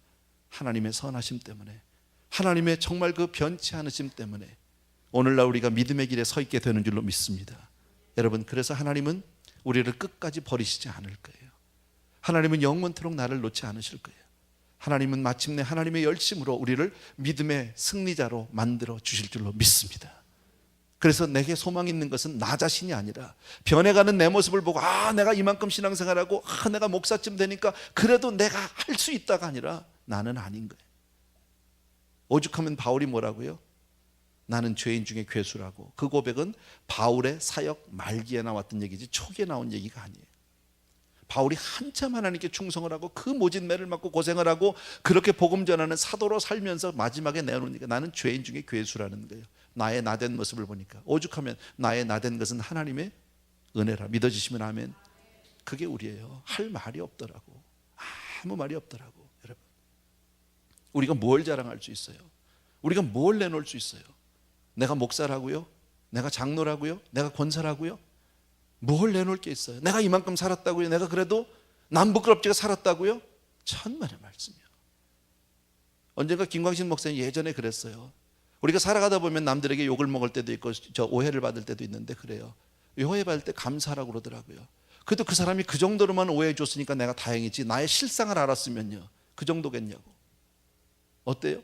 하나님의 선하심 때문에, 하나님의 정말 그 변치 않으심 때문에 오늘날 우리가 믿음의 길에 서 있게 되는 줄로 믿습니다. 여러분, 그래서 하나님은 우리를 끝까지 버리시지 않을 거예요. 하나님은 영원토록 나를 놓지 않으실 거예요. 하나님은 마침내 하나님의 열심으로 우리를 믿음의 승리자로 만들어 주실 줄로 믿습니다. 그래서 내게 소망 있는 것은 나 자신이 아니라 변해가는 내 모습을 보고 내가 이만큼 신앙생활하고 내가 목사쯤 되니까 그래도 내가 할 수 있다가 아니라 나는 아닌 거예요. 오죽하면 바울이 뭐라고요? 나는 죄인 중에 괴수라고. 그 고백은 바울의 사역 말기에 나왔던 얘기지 초기에 나온 얘기가 아니에요. 바울이 한참 하나님께 충성을 하고 그 모진 매를 맞고 고생을 하고 그렇게 복음 전하는 사도로 살면서 마지막에 내놓으니까 나는 죄인 중에 괴수라는 거예요. 나의 나된 모습을 보니까. 오죽하면 나의 나된 것은 하나님의 은혜라. 믿어지시면 아멘. 그게 우리예요. 할 말이 없더라고. 아무 말이 없더라고. 여러분, 우리가 뭘 자랑할 수 있어요? 우리가 뭘 내놓을 수 있어요? 내가 목사라고요? 내가 장로라고요? 내가 권사라고요? 뭘 내놓을 게 있어요? 내가 이만큼 살았다고요? 내가 그래도 남 부끄럽지가 살았다고요? 천만의 말씀이요. 언젠가 김광신 목사님 예전에 그랬어요. 우리가 살아가다 보면 남들에게 욕을 먹을 때도 있고 오해를 받을 때도 있는데 그래요. 오해 받을 때 감사하라고 그러더라고요. 그래도 그 사람이 그 정도로만 오해해 줬으니까 내가 다행이지, 나의 실상을 알았으면요 그 정도겠냐고. 어때요?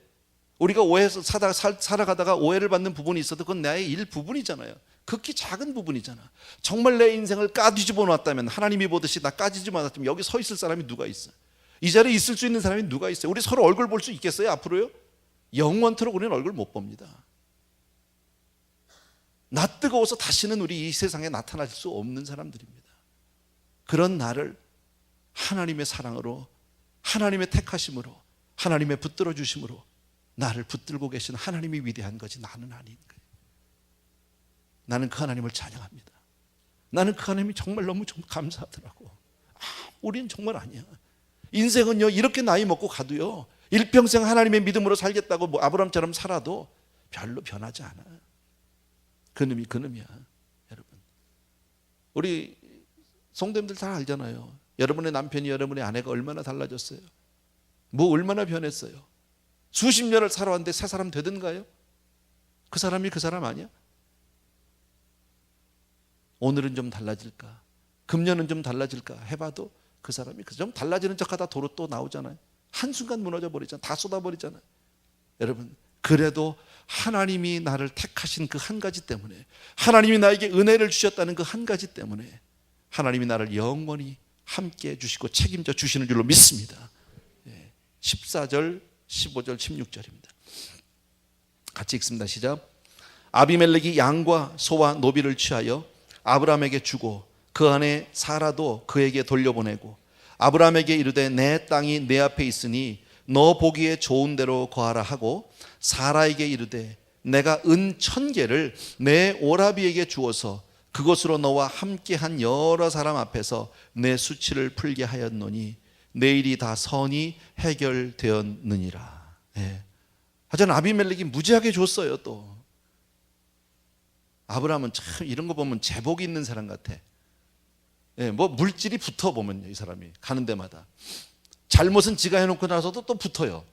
우리가 오해해서 살아가다가 오해를 받는 부분이 있어도 그건 나의 일부분이잖아요. 극히 작은 부분이잖아. 정말 내 인생을 까뒤집어 놨다면, 하나님이 보듯이 나 까뒤집어 놨다면 여기 서 있을 사람이 누가 있어? 이 자리에 있을 수 있는 사람이 누가 있어요? 우리 서로 얼굴 볼 수 있겠어요? 앞으로요? 영원토록 우리는 얼굴 못 봅니다. 나 뜨거워서 다시는 우리 이 세상에 나타날 수 없는 사람들입니다. 그런 나를 하나님의 사랑으로, 하나님의 택하심으로, 하나님의 붙들어 주심으로 나를 붙들고 계신 하나님이 위대한 거지 나는 아닌 거예요. 나는 그 하나님을 찬양합니다. 나는 그 하나님이 정말 너무 좀 감사하더라고. 우리는 정말 아니야. 인생은요 이렇게 나이 먹고 가도요 일평생 하나님의 믿음으로 살겠다고 뭐 아브라함처럼 살아도 별로 변하지 않아. 그놈이야 여러분. 우리 성도님들 잘 알잖아요. 여러분의 남편이 여러분의 아내가 얼마나 달라졌어요. 뭐 얼마나 변했어요. 수십 년을 살아왔는데 새 사람 되든가요? 그 사람이 그 사람 아니야? 오늘은 좀 달라질까, 금년은 좀 달라질까 해봐도 그 사람이 좀 달라지는 척하다 도로 또 나오잖아요. 한순간 무너져 버리잖아요. 다 쏟아버리잖아요. 여러분, 그래도 하나님이 나를 택하신 그 한 가지 때문에, 하나님이 나에게 은혜를 주셨다는 그 한 가지 때문에 하나님이 나를 영원히 함께 해주시고 책임져 주시는 줄로 믿습니다. 14절, 15절, 16절입니다. 같이 읽습니다. 시작. 아비멜렉이 양과 소와 노비를 취하여 아브라함에게 주고 그 안에 사라도 그에게 돌려보내고 아브라함에게 이르되 내 땅이 내 앞에 있으니 너 보기에 좋은 대로 거하라 하고 사라에게 이르되 내가 은 1000개를 내 오라비에게 주어서 그것으로 너와 함께한 여러 사람 앞에서 내 수치를 풀게 하였노니 내 일이 다 선이 해결되었느니라. 하여튼 아비멜렉이 무지하게 줬어요. 또 아브라함은 참 이런 거 보면 제복이 있는 사람 같아. 뭐 물질이 붙어 보면요, 이 사람이 가는 데마다 잘못은 지가 해놓고 나서도 또 붙어요.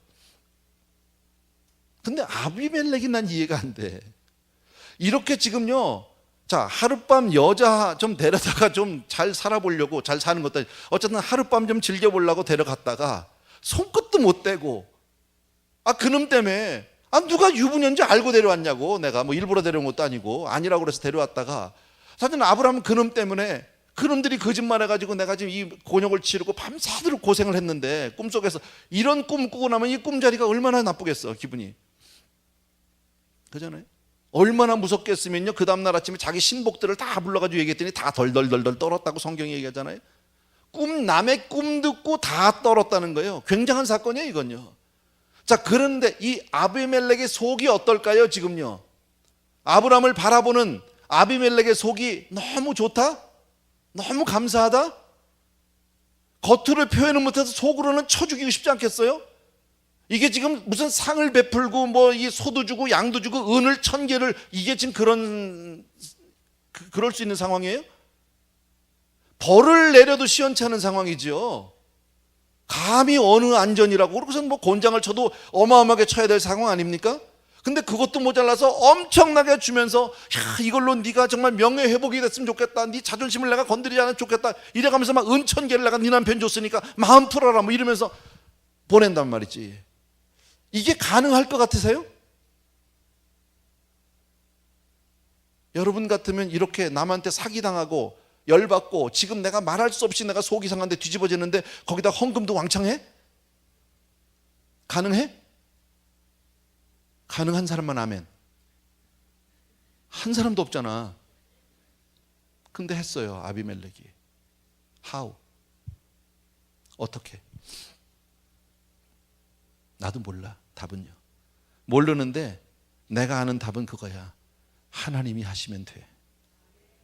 근데 아비멜렉이 난 이해가 안 돼. 이렇게 지금요, 자, 하룻밤 여자 좀 데려다가 좀 잘 살아보려고, 잘 사는 것도 어쨌든 하룻밤 좀 즐겨보려고 데려갔다가 손끝도 못 대고, 그놈 때문에 누가 유부녀인지 알고 데려왔냐고. 내가 뭐 일부러 데려온 것도 아니고 아니라고 그래서 데려왔다가 사실 아브라함은 그놈 때문에 그놈들이 거짓말해가지고 내가 지금 이 곤욕을 치르고 밤새도록 고생을 했는데 꿈속에서 이런 꿈 꾸고 나면 이 꿈자리가 얼마나 나쁘겠어, 기분이. 그잖아요. 얼마나 무섭겠으면요, 그 다음날 아침에 자기 신복들을 다 불러가지고 얘기했더니 다 덜덜덜덜 떨었다고 성경이 얘기하잖아요. 남의 꿈 듣고 다 떨었다는 거예요. 굉장한 사건이에요, 이건요. 자, 그런데 이 아비멜렉의 속이 어떨까요, 지금요? 아브라함을 바라보는 아비멜렉의 속이 너무 좋다? 너무 감사하다? 겉으로 표현은 못해서 속으로는 쳐 죽이고 싶지 않겠어요? 이게 지금 무슨 상을 베풀고 뭐 이 소도 주고 양도 주고 은을 1000개를, 이게 지금 그럴 수 있는 상황이에요? 벌을 내려도 시원찮은 상황이죠. 감히 어느 안전이라고, 그러고선 뭐 곤장을 쳐도 어마어마하게 쳐야 될 상황 아닙니까? 근데 그것도 모자라서 엄청나게 주면서, 야, 이걸로 네가 정말 명예회복이 됐으면 좋겠다, 네 자존심을 내가 건드리지 않으면 좋겠다, 이래가면서 막 은 1000개를 내가 네 남편 줬으니까 마음 풀어라 뭐 이러면서 보낸단 말이지. 이게 가능할 것 같으세요? 여러분 같으면 이렇게 남한테 사기당하고 열받고 지금 내가 말할 수 없이 내가 속이 상한데 뒤집어지는데 거기다 헌금도 왕창 해? 가능해? 가능한 사람만 아멘. 한 사람도 없잖아. 근데 했어요, 아비멜렉이. How? 어떻게? 나도 몰라, 답은요. 모르는데 내가 아는 답은 그거야. 하나님이 하시면 돼.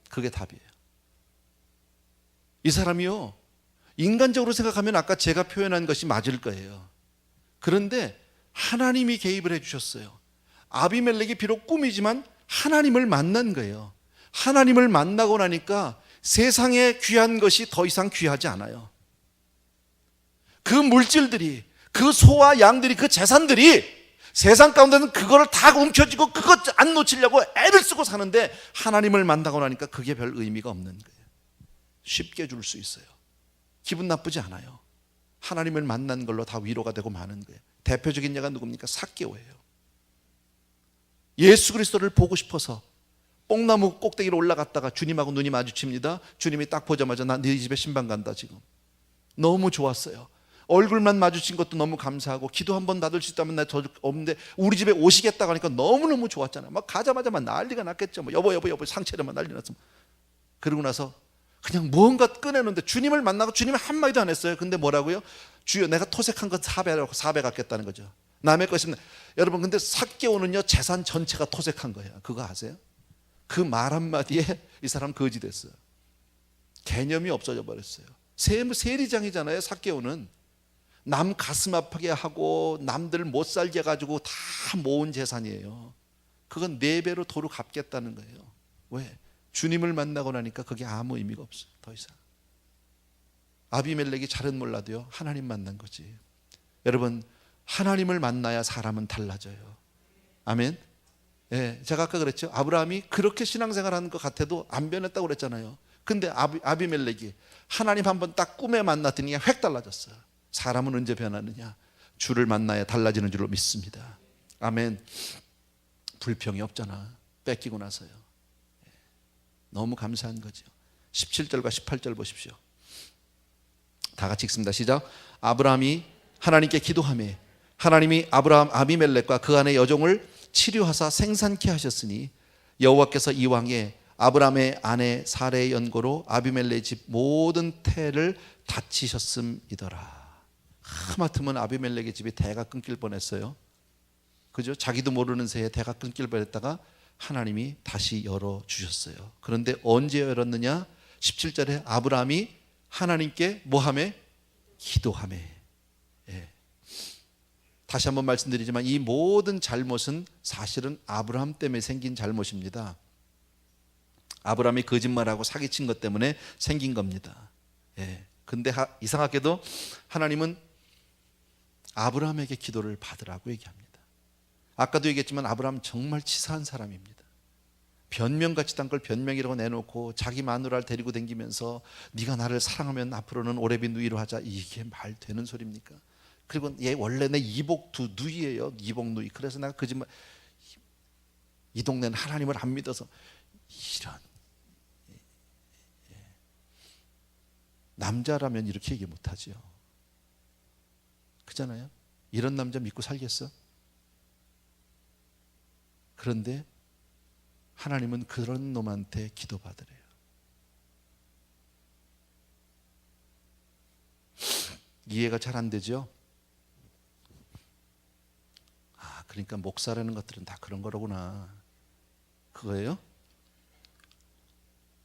그게 답이에요. 이 사람이요, 인간적으로 생각하면 아까 제가 표현한 것이 맞을 거예요. 그런데 하나님이 개입을 해주셨어요. 아비멜렉이 비록 꿈이지만 하나님을 만난 거예요. 하나님을 만나고 나니까 세상에 귀한 것이 더 이상 귀하지 않아요. 그 물질들이, 그 소와 양들이, 그 재산들이 세상 가운데는 그거를 다 움켜쥐고 그것 안 놓치려고 애를 쓰고 사는데 하나님을 만나고 나니까 그게 별 의미가 없는 거예요. 쉽게 줄 수 있어요. 기분 나쁘지 않아요. 하나님을 만난 걸로 다 위로가 되고 마는 거예요. 대표적인 예가 누굽니까? 삭개오예요. 예수 그리스도를 보고 싶어서 뽕나무 꼭대기로 올라갔다가 주님하고 눈이 마주칩니다. 주님이 딱 보자마자 나 네 집에 신방 간다 지금. 너무 좋았어요. 얼굴만 마주친 것도 너무 감사하고 기도 한번 받을 수 있다면 나 저 없는데 우리 집에 오시겠다고 하니까 너무너무 좋았잖아요. 막 가자마자 막 난리가 났겠죠. 뭐 여보 상체로만 난리 났어. 그러고 나서 그냥 무언가 꺼내는데 주님을 만나고 주님이 한마디도 안 했어요. 근데 뭐라고요? 주여 내가 토색한 것 4배 갚겠다는 거죠. 남의 것이면. 여러분 근데 삭개오는요 재산 전체가 토색한 거예요. 그거 아세요? 그 말 한마디에 이 사람 거지 됐어요. 개념이 없어져 버렸어요. 세리장이잖아요, 삭개오는. 남 가슴 아프게 하고 남들 못 살게 해가지고 다 모은 재산이에요. 그건 4배로 도로 갚겠다는 거예요. 왜? 주님을 만나고 나니까 그게 아무 의미가 없어요. 더 이상. 아비멜렉이 잘은 몰라도요, 하나님 만난 거지. 여러분, 하나님을 만나야 사람은 달라져요. 아멘. 예, 제가 아까 그랬죠. 아브라함이 그렇게 신앙생활하는 것 같아도 안 변했다고 그랬잖아요. 근데 아비멜렉이 하나님 한번 딱 꿈에 만났더니 획 달라졌어요. 사람은 언제 변하느냐? 주를 만나야 달라지는 줄로 믿습니다. 아멘. 불평이 없잖아. 뺏기고 나서요. 너무 감사한 거죠. 17절과 18절 보십시오. 다 같이 읽습니다. 시작. 아브라함이 하나님께 기도하며 하나님이 아비멜렉과 그 아내 여종을 치료하사 생산케 하셨으니 여호와께서 이왕에 아브라함의 아내 사레의 연고로 아비멜렉의 집 모든 태를 다치셨음이더라. 하마터면 아비멜렉의 집이 대가 끊길 뻔했어요. 그죠? 자기도 모르는 새에 대가 끊길 뻔했다가 하나님이 다시 열어주셨어요. 그런데 언제 열었느냐? 17절에 아브라함이 하나님께 뭐하며? 기도하며. 예. 다시 한번 말씀드리지만 이 모든 잘못은 사실은 아브라함 때문에 생긴 잘못입니다. 아브라함이 거짓말하고 사기친 것 때문에 생긴 겁니다. 예. 근데 이상하게도 하나님은 아브라함에게 기도를 받으라고 얘기합니다. 아까도 얘기했지만 아브라함은 정말 치사한 사람입니다. 변명같이 단 걸 변명이라고 내놓고 자기 마누라를 데리고 다니면서 네가 나를 사랑하면 앞으로는 오래비 누이로 하자. 이게 말 되는 소리입니까? 그리고 얘 원래 내 이복 누이예요. 이복 누이. 그래서 내가 거짓말, 이 동네는 하나님을 안 믿어서. 이런 남자라면 이렇게 얘기 못하지요. 그잖아요. 이런 남자 믿고 살겠어? 그런데 하나님은 그런 놈한테 기도받으래요. 이해가 잘 안 되죠? 아, 그러니까 목사라는 것들은 다 그런 거로구나. 그거예요?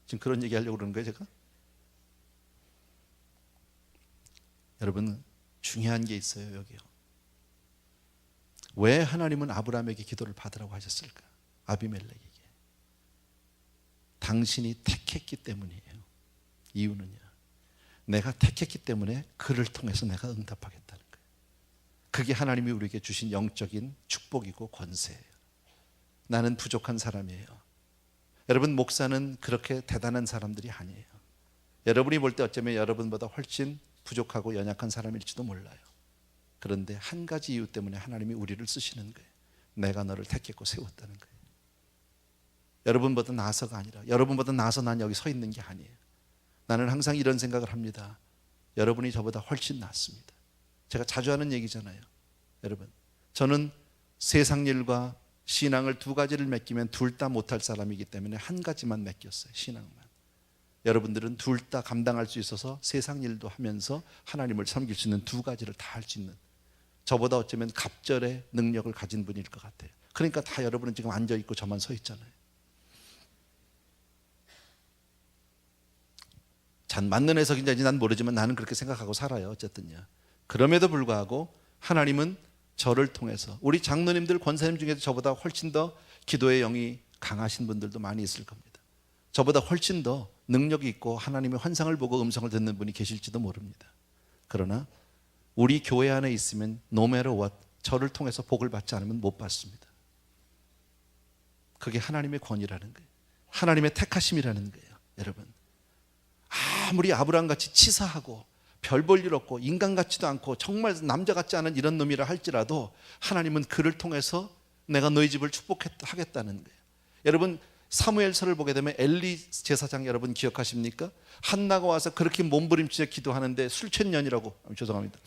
지금 그런 얘기 하려고 그러는 거예요, 제가? 여러분, 중요한 게 있어요, 여기요. 왜 하나님은 아브라함에게 기도를 받으라고 하셨을까? 아비멜렉에게. 당신이 택했기 때문이에요. 이유는요, 내가 택했기 때문에 그를 통해서 내가 응답하겠다는 거예요. 그게 하나님이 우리에게 주신 영적인 축복이고 권세예요. 나는 부족한 사람이에요. 여러분, 목사는 그렇게 대단한 사람들이 아니에요. 여러분이 볼 때 어쩌면 여러분보다 훨씬 부족하고 연약한 사람일지도 몰라요. 그런데 한 가지 이유 때문에 하나님이 우리를 쓰시는 거예요. 내가 너를 택했고 세웠다는 거예요. 여러분보다 나아서가 아니라, 여러분보다 나아서 난 여기 서 있는 게 아니에요. 나는 항상 이런 생각을 합니다. 여러분이 저보다 훨씬 낫습니다. 제가 자주 하는 얘기잖아요. 여러분, 저는 세상 일과 신앙을 두 가지를 맡기면 둘 다 못할 사람이기 때문에 한 가지만 맡겼어요. 신앙만. 여러분들은 둘 다 감당할 수 있어서 세상 일도 하면서 하나님을 섬길 수 있는 두 가지를 다 할 수 있는, 저보다 어쩌면 갑절의 능력을 가진 분일 것 같아요. 그러니까 다 여러분은 지금 앉아있고 저만 서 있잖아요. 잘 맞는 해석인지 난 모르지만 나는 그렇게 생각하고 살아요. 어쨌든요. 그럼에도 불구하고 하나님은 저를 통해서, 우리 장로님들 권사님 중에도 저보다 훨씬 더 기도의 영이 강하신 분들도 많이 있을 겁니다. 저보다 훨씬 더 능력이 있고 하나님의 환상을 보고 음성을 듣는 분이 계실지도 모릅니다. 그러나 우리 교회 안에 있으면 no matter what, 저를 통해서 복을 받지 않으면 못 받습니다. 그게 하나님의 권위라는 거예요. 하나님의 택하심이라는 거예요. 여러분, 아무리 아브라함같이 치사하고 별 볼 일 없고 인간 같지도 않고 정말 남자 같지 않은 이런 놈이라 할지라도 하나님은 그를 통해서 내가 너희 집을 축복하겠다는 거예요. 여러분, 사무엘서를 보게 되면 엘리 제사장 여러분 기억하십니까? 한나가 와서 그렇게 몸부림치며 기도하는데 술 취한 년이라고, 죄송합니다,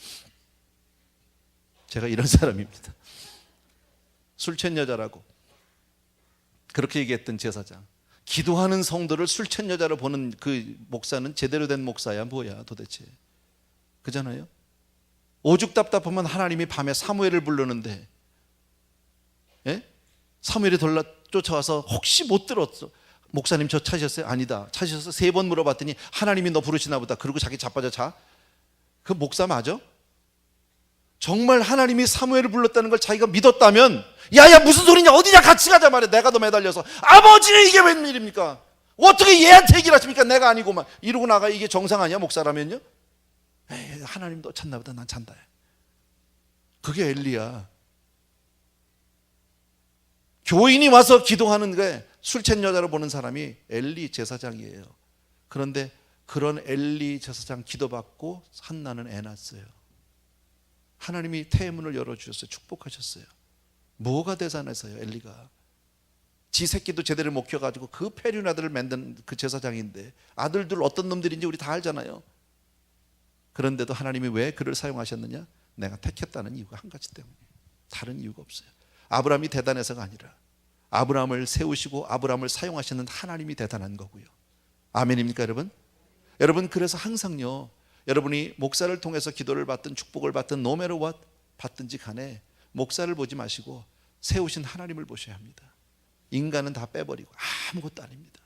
제가 이런 사람입니다. 술 취한 여자라고 그렇게 얘기했던 제사장, 기도하는 성도를 술 취한 여자로 보는 그 목사는 제대로 된 목사야 뭐야 도대체? 그잖아요. 오죽 답답하면 하나님이 밤에 사무엘을 부르는데, 예? 사무엘이 쫓아와서 혹시 못 들었어? 목사님 저 찾으셨어요? 아니다. 찾으셔서 3번 물어봤더니 하나님이 너 부르시나 보다. 그리고 자기 자빠져 자. 그 목사 맞아? 정말 하나님이 사무엘을 불렀다는 걸 자기가 믿었다면, 야야 무슨 소리냐, 어디냐, 같이 가자 말이야. 내가 더 매달려서, 아버지 이게 웬일입니까? 어떻게 얘한테 얘기를 하십니까? 내가 아니고만. 이러고 나가. 이게 정상 아니야, 목사라면요? 에이, 하나님도 찾나 보다, 난 찬다. 그게 엘리야. 교인이 와서 기도하는 게 술 취한 여자를 보는 사람이 엘리 제사장이에요. 그런데 그런 엘리 제사장 기도받고 한나는 애 낳았어요. 하나님이 태문을 열어주셨어요. 축복하셨어요. 뭐가 대단해서요, 엘리가. 지 새끼도 제대로 못 키워가지고 그 패륜 아들을 만든 그 제사장인데, 아들들 어떤 놈들인지 우리 다 알잖아요. 그런데도 하나님이 왜 그를 사용하셨느냐? 내가 택했다는 이유가 한 가지 때문에, 다른 이유가 없어요. 아브라함이 대단해서가 아니라 아브라함을 세우시고 아브라함을 사용하시는 하나님이 대단한 거고요. 아멘입니까 여러분? 여러분, 그래서 항상요, 여러분이 목사를 통해서 기도를 받든 축복을 받든 no matter what 받든지 간에 목사를 보지 마시고 세우신 하나님을 보셔야 합니다. 인간은 다 빼버리고 아무것도 아닙니다.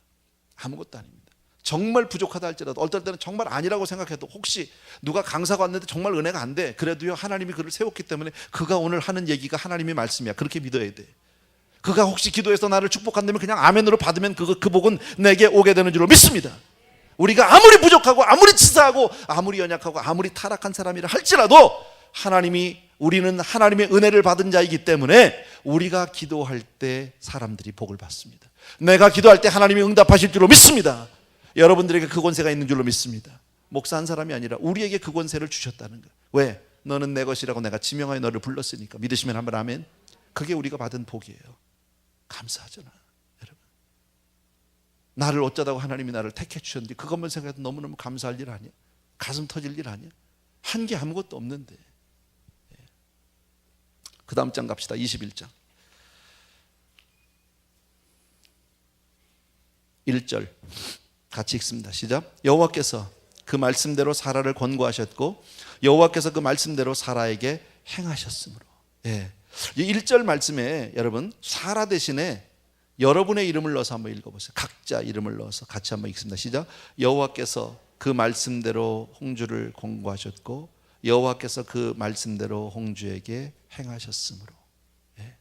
아무것도 아닙니다. 정말 부족하다 할지라도, 어떨 때는 정말 아니라고 생각해도, 혹시 누가 강사가 왔는데 정말 은혜가 안 돼, 그래도요 하나님이 그를 세웠기 때문에 그가 오늘 하는 얘기가 하나님의 말씀이야. 그렇게 믿어야 돼. 그가 혹시 기도해서 나를 축복한다면 그냥 아멘으로 받으면 그 복은 내게 오게 되는 줄로 믿습니다. 우리가 아무리 부족하고 아무리 치사하고 아무리 연약하고 아무리 타락한 사람이라 할지라도 우리는 하나님의 은혜를 받은 자이기 때문에 우리가 기도할 때 사람들이 복을 받습니다. 내가 기도할 때 하나님이 응답하실 줄로 믿습니다. 여러분들에게 그 권세가 있는 줄로 믿습니다. 목사 한 사람이 아니라 우리에게 그 권세를 주셨다는 거. 왜? 너는 내 것이라고 내가 지명하여 너를 불렀으니까. 믿으시면 한번 아멘. 그게 우리가 받은 복이에요. 감사하잖아 여러분. 나를 어쩌다고 하나님이 나를 택해 주셨는데 그것만 생각해도 너무너무 감사할 일 아니야? 가슴 터질 일 아니야? 한 게 아무것도 없는데. 그 다음 장 갑시다. 21장 1절 같이 읽습니다. 시작. 여호와께서 그 말씀대로 사라를 권고하셨고 여호와께서 그 말씀대로 사라에게 행하셨으므로. 예. 이 1절 말씀에 여러분, 사라 대신에 여러분의 이름을 넣어서 한번 읽어보세요. 각자 이름을 넣어서 같이 한번 읽습니다. 시작. 여호와께서 그 말씀대로 홍주를 권고하셨고 여호와께서 그 말씀대로 홍주에게 행하셨으므로. 예.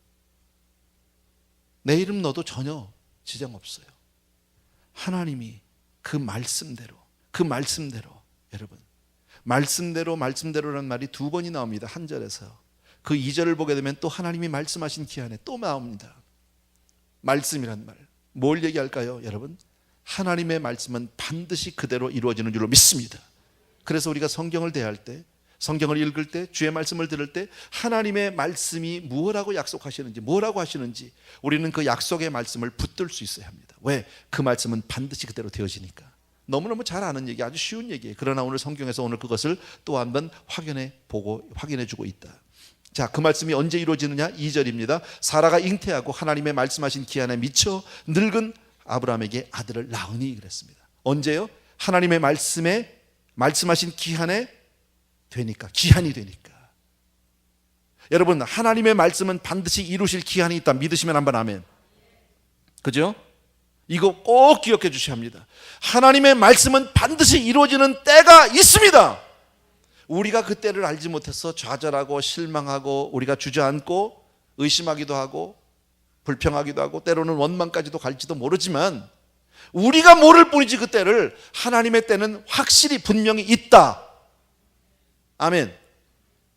내 이름 넣어도 전혀 지장 없어요. 하나님이 그 말씀대로 여러분, 말씀대로라는 말이 두 번이 나옵니다. 한 절에서. 그 2절을 보게 되면 또 하나님이 말씀하신 기한에 또 나옵니다. 말씀이란 말, 뭘 얘기할까요 여러분? 하나님의 말씀은 반드시 그대로 이루어지는 줄로 믿습니다. 그래서 우리가 성경을 대할 때, 성경을 읽을 때, 주의 말씀을 들을 때 하나님의 말씀이 무엇라고 약속하시는지, 뭐라고 하시는지 우리는 그 약속의 말씀을 붙들 수 있어야 합니다. 왜? 그 말씀은 반드시 그대로 되어지니까. 너무너무 잘 아는 얘기, 아주 쉬운 얘기예요. 그러나 오늘 성경에서 오늘 그것을 또 한번 확인해 주고 있다. 자, 그 말씀이 언제 이루어지느냐? 2절입니다. 사라가 잉태하고 하나님의 말씀하신 기한에 미쳐 늙은 아브라함에게 아들을 낳으니 그랬습니다. 언제요? 하나님의 말씀하신 기한에 되니까, 기한이 되니까. 여러분, 하나님의 말씀은 반드시 이루실 기한이 있다. 믿으시면 한번 아멘. 그죠? 이거 꼭 기억해 주셔야 합니다. 하나님의 말씀은 반드시 이루어지는 때가 있습니다. 우리가 그 때를 알지 못해서 좌절하고 실망하고 우리가 주저앉고 의심하기도 하고 불평하기도 하고 때로는 원망까지도 갈지도 모르지만, 우리가 모를 뿐이지 그 때를, 하나님의 때는 확실히 분명히 있다. 아멘.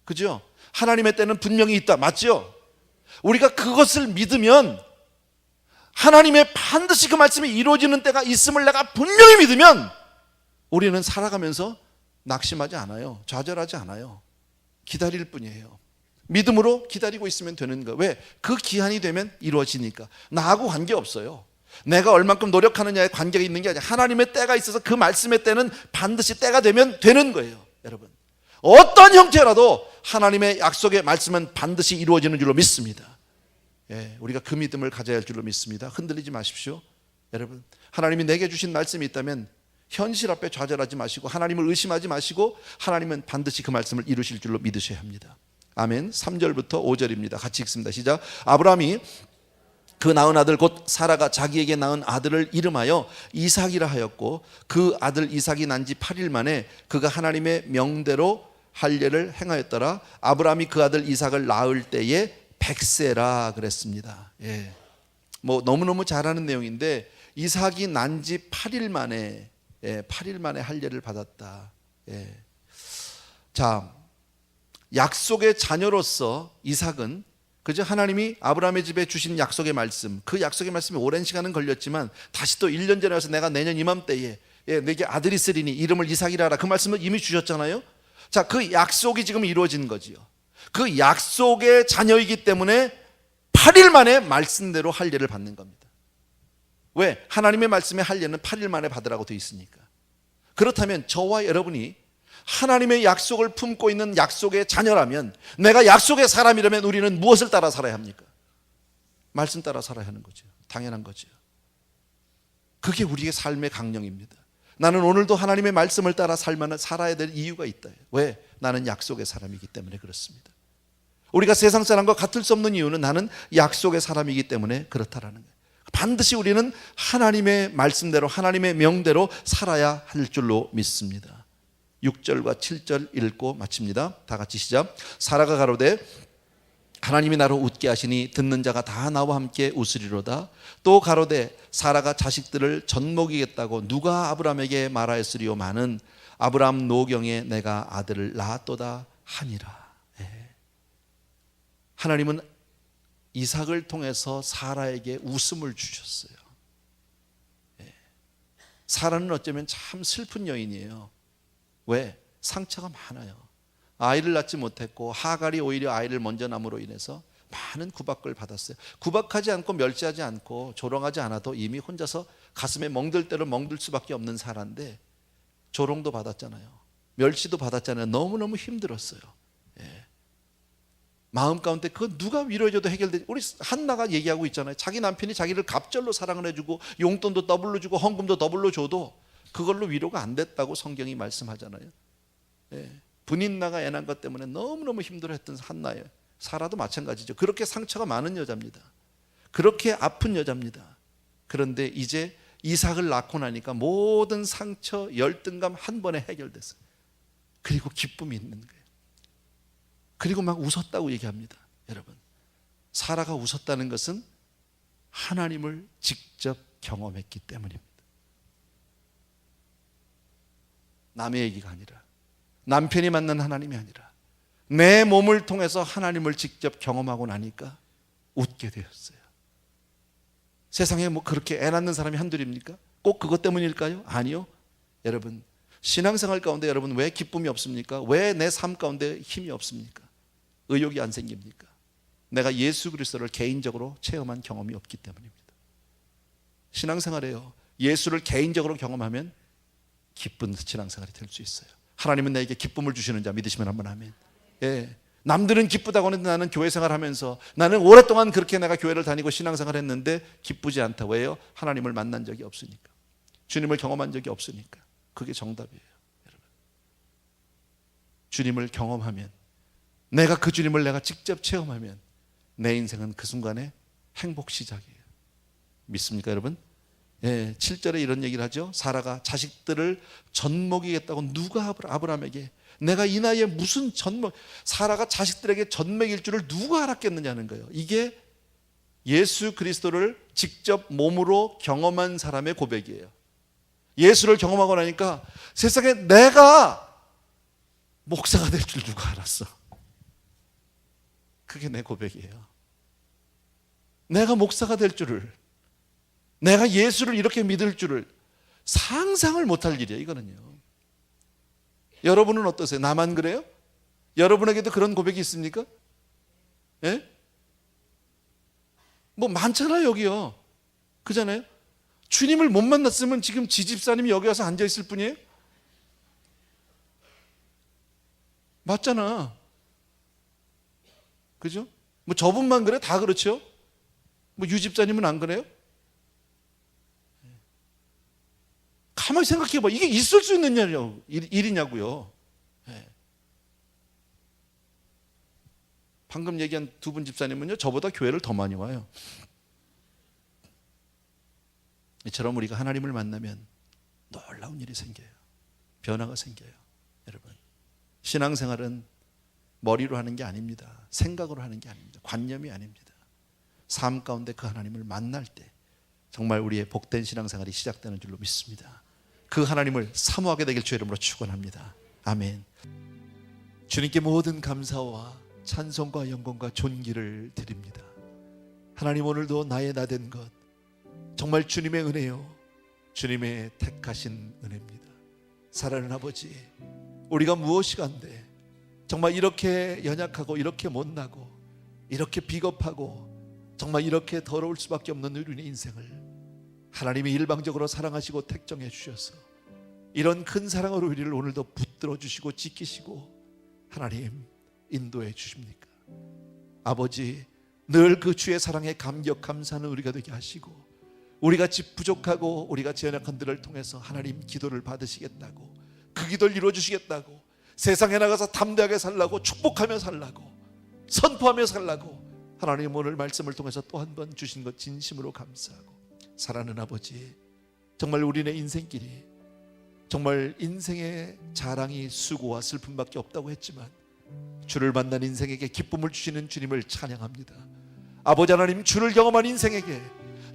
그죠? 하나님의 때는 분명히 있다. 맞죠? 우리가 그것을 믿으면, 하나님의 반드시 그 말씀이 이루어지는 때가 있음을 내가 분명히 믿으면 우리는 살아가면서 낙심하지 않아요. 좌절하지 않아요. 기다릴 뿐이에요. 믿음으로 기다리고 있으면 되는 거. 왜? 그 기한이 되면 이루어지니까. 나하고 관계없어요. 내가 얼만큼 노력하느냐에 관계가 있는 게 아니라 하나님의 때가 있어서 그 말씀의 때는 반드시 때가 되면 되는 거예요. 여러분, 어떤 형태라도 하나님의 약속의 말씀은 반드시 이루어지는 줄로 믿습니다. 예, 우리가 그 믿음을 가져야 할 줄로 믿습니다. 흔들리지 마십시오. 여러분, 하나님이 내게 주신 말씀이 있다면 현실 앞에 좌절하지 마시고 하나님을 의심하지 마시고 하나님은 반드시 그 말씀을 이루실 줄로 믿으셔야 합니다. 아멘. 3절부터 5절입니다. 같이 읽습니다. 시작. 아브라함이 그 낳은 아들 곧 사라가 자기에게 낳은 아들을 이름하여 이삭이라 하였고 그 아들 이삭이 난 지 8일 만에 그가 하나님의 명대로 할례를 행하였더라. 아브라함이 그 아들 이삭을 낳을 때에 100세라 그랬습니다. 예. 뭐 너무너무 잘 아는 내용인데 이삭이 난 지 8일 만에 8일 만에 할례를 받았다. 예. 자, 약속의 자녀로서 이삭은 그저 하나님이 아브라함의 집에 주신 약속의 말씀, 그 약속의 말씀이 오랜 시간은 걸렸지만 다시 또 1년 전에 와서 내가 내년 이맘때에 내게 아들이 있으리니 이름을 이삭이라 하라, 그 말씀을 이미 주셨잖아요. 자, 그 약속이 지금 이루어진 거지요. 그 약속의 자녀이기 때문에 8일 만에 말씀대로 할례를 받는 겁니다. 왜? 하나님의 말씀의 할례는 8일 만에 받으라고 되어 있으니까. 그렇다면 저와 여러분이 하나님의 약속을 품고 있는 약속의 자녀라면, 내가 약속의 사람이라면 우리는 무엇을 따라 살아야 합니까? 말씀 따라 살아야 하는 거죠. 당연한 거죠. 그게 우리의 삶의 강령입니다. 나는 오늘도 하나님의 말씀을 따라 살아야 될 이유가 있다. 왜? 나는 약속의 사람이기 때문에 그렇습니다. 우리가 세상 사람과 같을 수 없는 이유는 나는 약속의 사람이기 때문에 그렇다라는 거예요. 반드시 우리는 하나님의 말씀대로, 하나님의 명대로 살아야 할 줄로 믿습니다. 6절과 7절 읽고 마칩니다. 다 같이 시작. 사라가 가로되 하나님이 나로 웃게 하시니 듣는 자가 다 나와 함께 웃으리로다. 또 가로되 사라가 자식들을 젖먹이겠다고 누가 아브라함에게 말하였으리요마는 아브라함 노경에 내가 아들을 낳았도다 하니라. 하나님은 이삭을 통해서 사라에게 웃음을 주셨어요. 사라는 어쩌면 참 슬픈 여인이에요. 왜? 상처가 많아요. 아이를 낳지 못했고 하갈이 오히려 아이를 먼저 남으로 인해서 많은 구박을 받았어요. 구박하지 않고 멸시하지 않고 조롱하지 않아도 이미 혼자서 가슴에 멍들 대로 멍들 수밖에 없는 사라인데 조롱도 받았잖아요. 멸시도 받았잖아요. 너무너무 힘들었어요. 마음 가운데 그거 누가 위로해줘도 해결되지. 우리 한나가 얘기하고 있잖아요. 자기 남편이 자기를 갑절로 사랑을 해주고 용돈도 더블로 주고 헌금도 더블로 줘도 그걸로 위로가 안 됐다고 성경이 말씀하잖아요. 분인나가 애 낳은 것 때문에 너무너무 힘들어했던 한나예요. 사라도 마찬가지죠. 그렇게 상처가 많은 여자입니다. 그렇게 아픈 여자입니다. 그런데 이제 이삭을 낳고 나니까 모든 상처, 열등감 한 번에 해결됐어요. 그리고 기쁨이 있는 거예요. 그리고 막 웃었다고 얘기합니다. 여러분, 사라가 웃었다는 것은 하나님을 직접 경험했기 때문입니다. 남의 얘기가 아니라, 남편이 만난 하나님이 아니라 내 몸을 통해서 하나님을 직접 경험하고 나니까 웃게 되었어요. 세상에 뭐 그렇게 애 낳는 사람이 한둘입니까? 꼭 그것 때문일까요? 아니요. 여러분, 신앙생활 가운데 여러분 왜 기쁨이 없습니까? 왜 내 삶 가운데 힘이 없습니까? 의욕이 안 생깁니까? 내가 예수 그리스도를 개인적으로 체험한 경험이 없기 때문입니다. 신앙생활에요, 예수를 개인적으로 경험하면 기쁜 신앙생활이 될 수 있어요. 하나님은 나에게 기쁨을 주시는 자 믿으시면 한번 아멘. 남들은 기쁘다고 하는데 나는 교회 생활하면서 나는 오랫동안 그렇게 내가 교회를 다니고 신앙생활 했는데 기쁘지 않다. 왜요? 하나님을 만난 적이 없으니까, 주님을 경험한 적이 없으니까. 그게 정답이에요. 여러분, 주님을 경험하면, 내가 그 주님을 내가 직접 체험하면 내 인생은 그 순간에 행복 시작이에요. 믿습니까 여러분? 7절에 이런 얘기를 하죠. 사라가 자식들을 젖먹이겠다고 누가 아브라함에게, 내가 이 나이에 무슨 사라가 자식들에게 젖먹일 줄을 누가 알았겠느냐는 거예요. 이게 예수 그리스도를 직접 몸으로 경험한 사람의 고백이에요. 예수를 경험하고 나니까 세상에 내가 목사가 될 줄 누가 알았어. 그게 내 고백이에요. 내가 목사가 될 줄을, 내가 예수를 이렇게 믿을 줄을 상상을 못할 일이에요. 이거는요. 여러분은 어떠세요? 나만 그래요? 여러분에게도 그런 고백이 있습니까? 뭐 많잖아요 여기요. 그잖아요. 주님을 못 만났으면 지금 지집사님이 여기 와서 앉아있을 뿐이에요? 맞잖아. 그죠? 뭐 저분만 그래? 다 그렇죠? 뭐 유집사님은 안 그래요? 가만히 생각해 봐. 이게 있을 수 있는 일이냐고요. 방금 얘기한 두 분 집사님은요, 저보다 교회를 더 많이 와요. 이처럼 우리가 하나님을 만나면 놀라운 일이 생겨요. 변화가 생겨요. 여러분, 신앙생활은 머리로 하는 게 아닙니다. 생각으로 하는 게 아닙니다. 관념이 아닙니다. 삶 가운데 그 하나님을 만날 때 정말 우리의 복된 신앙생활이 시작되는 줄로 믿습니다. 그 하나님을 사모하게 되길 주의 이름으로 축원합니다. 아멘. 주님께 모든 감사와 찬송과 영광과 존귀를 드립니다. 하나님, 오늘도 나의 나된 것 정말 주님의 은혜요, 주님의 택하신 은혜입니다. 사랑하는 아버지, 우리가 무엇이간데 정말 이렇게 연약하고 이렇게 못나고 이렇게 비겁하고 정말 이렇게 더러울 수밖에 없는 우리의 인생을 하나님이 일방적으로 사랑하시고 택정해 주셔서 이런 큰 사랑으로 우리를 오늘도 붙들어 주시고 지키시고 하나님 인도해 주십니까? 아버지, 늘 그 주의 사랑에 감격 감사하는 우리가 되게 하시고 우리같이 부족하고 우리같이 연약한 들을 통해서 하나님 기도를 받으시겠다고, 그 기도를 이루어 주시겠다고, 세상에 나가서 담대하게 살라고, 축복하며 살라고, 선포하며 살라고 하나님 오늘 말씀을 통해서 또 한 번 주신 것 진심으로 감사하고, 사랑하는 아버지, 정말 우리네 인생길이 정말 인생의 자랑이 수고와 슬픔밖에 없다고 했지만 주를 만난 인생에게 기쁨을 주시는 주님을 찬양합니다. 아버지 하나님, 주를 경험한 인생에게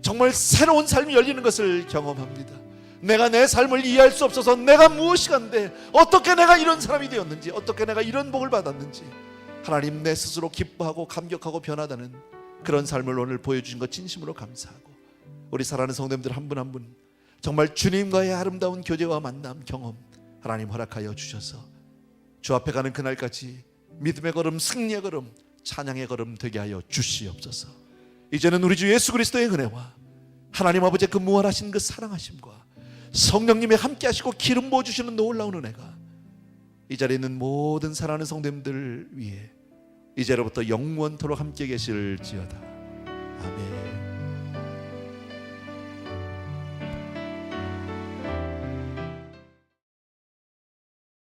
정말 새로운 삶이 열리는 것을 경험합니다. 내가 내 삶을 이해할 수 없어서 내가 무엇이간데 어떻게 내가 이런 사람이 되었는지, 어떻게 내가 이런 복을 받았는지 하나님, 내 스스로 기뻐하고 감격하고 변하다는 그런 삶을 오늘 보여주신 것 진심으로 감사하고, 우리 사랑하는 성도님들 한 분 한 분 정말 주님과의 아름다운 교제와 만남 경험 하나님 허락하여 주셔서 주 앞에 가는 그날까지 믿음의 걸음, 승리의 걸음, 찬양의 걸음 되게 하여 주시옵소서. 이제는 우리 주 예수 그리스도의 은혜와 하나님 아버지의 그 무한하신 그 사랑하심과 성령님의 함께 하시고 기름 부어주시는 놀라운 은혜가 이 자리에 있는 모든 사랑하는 성도님들 위해 이제로부터 영원토록 함께 계실지어다. 아멘.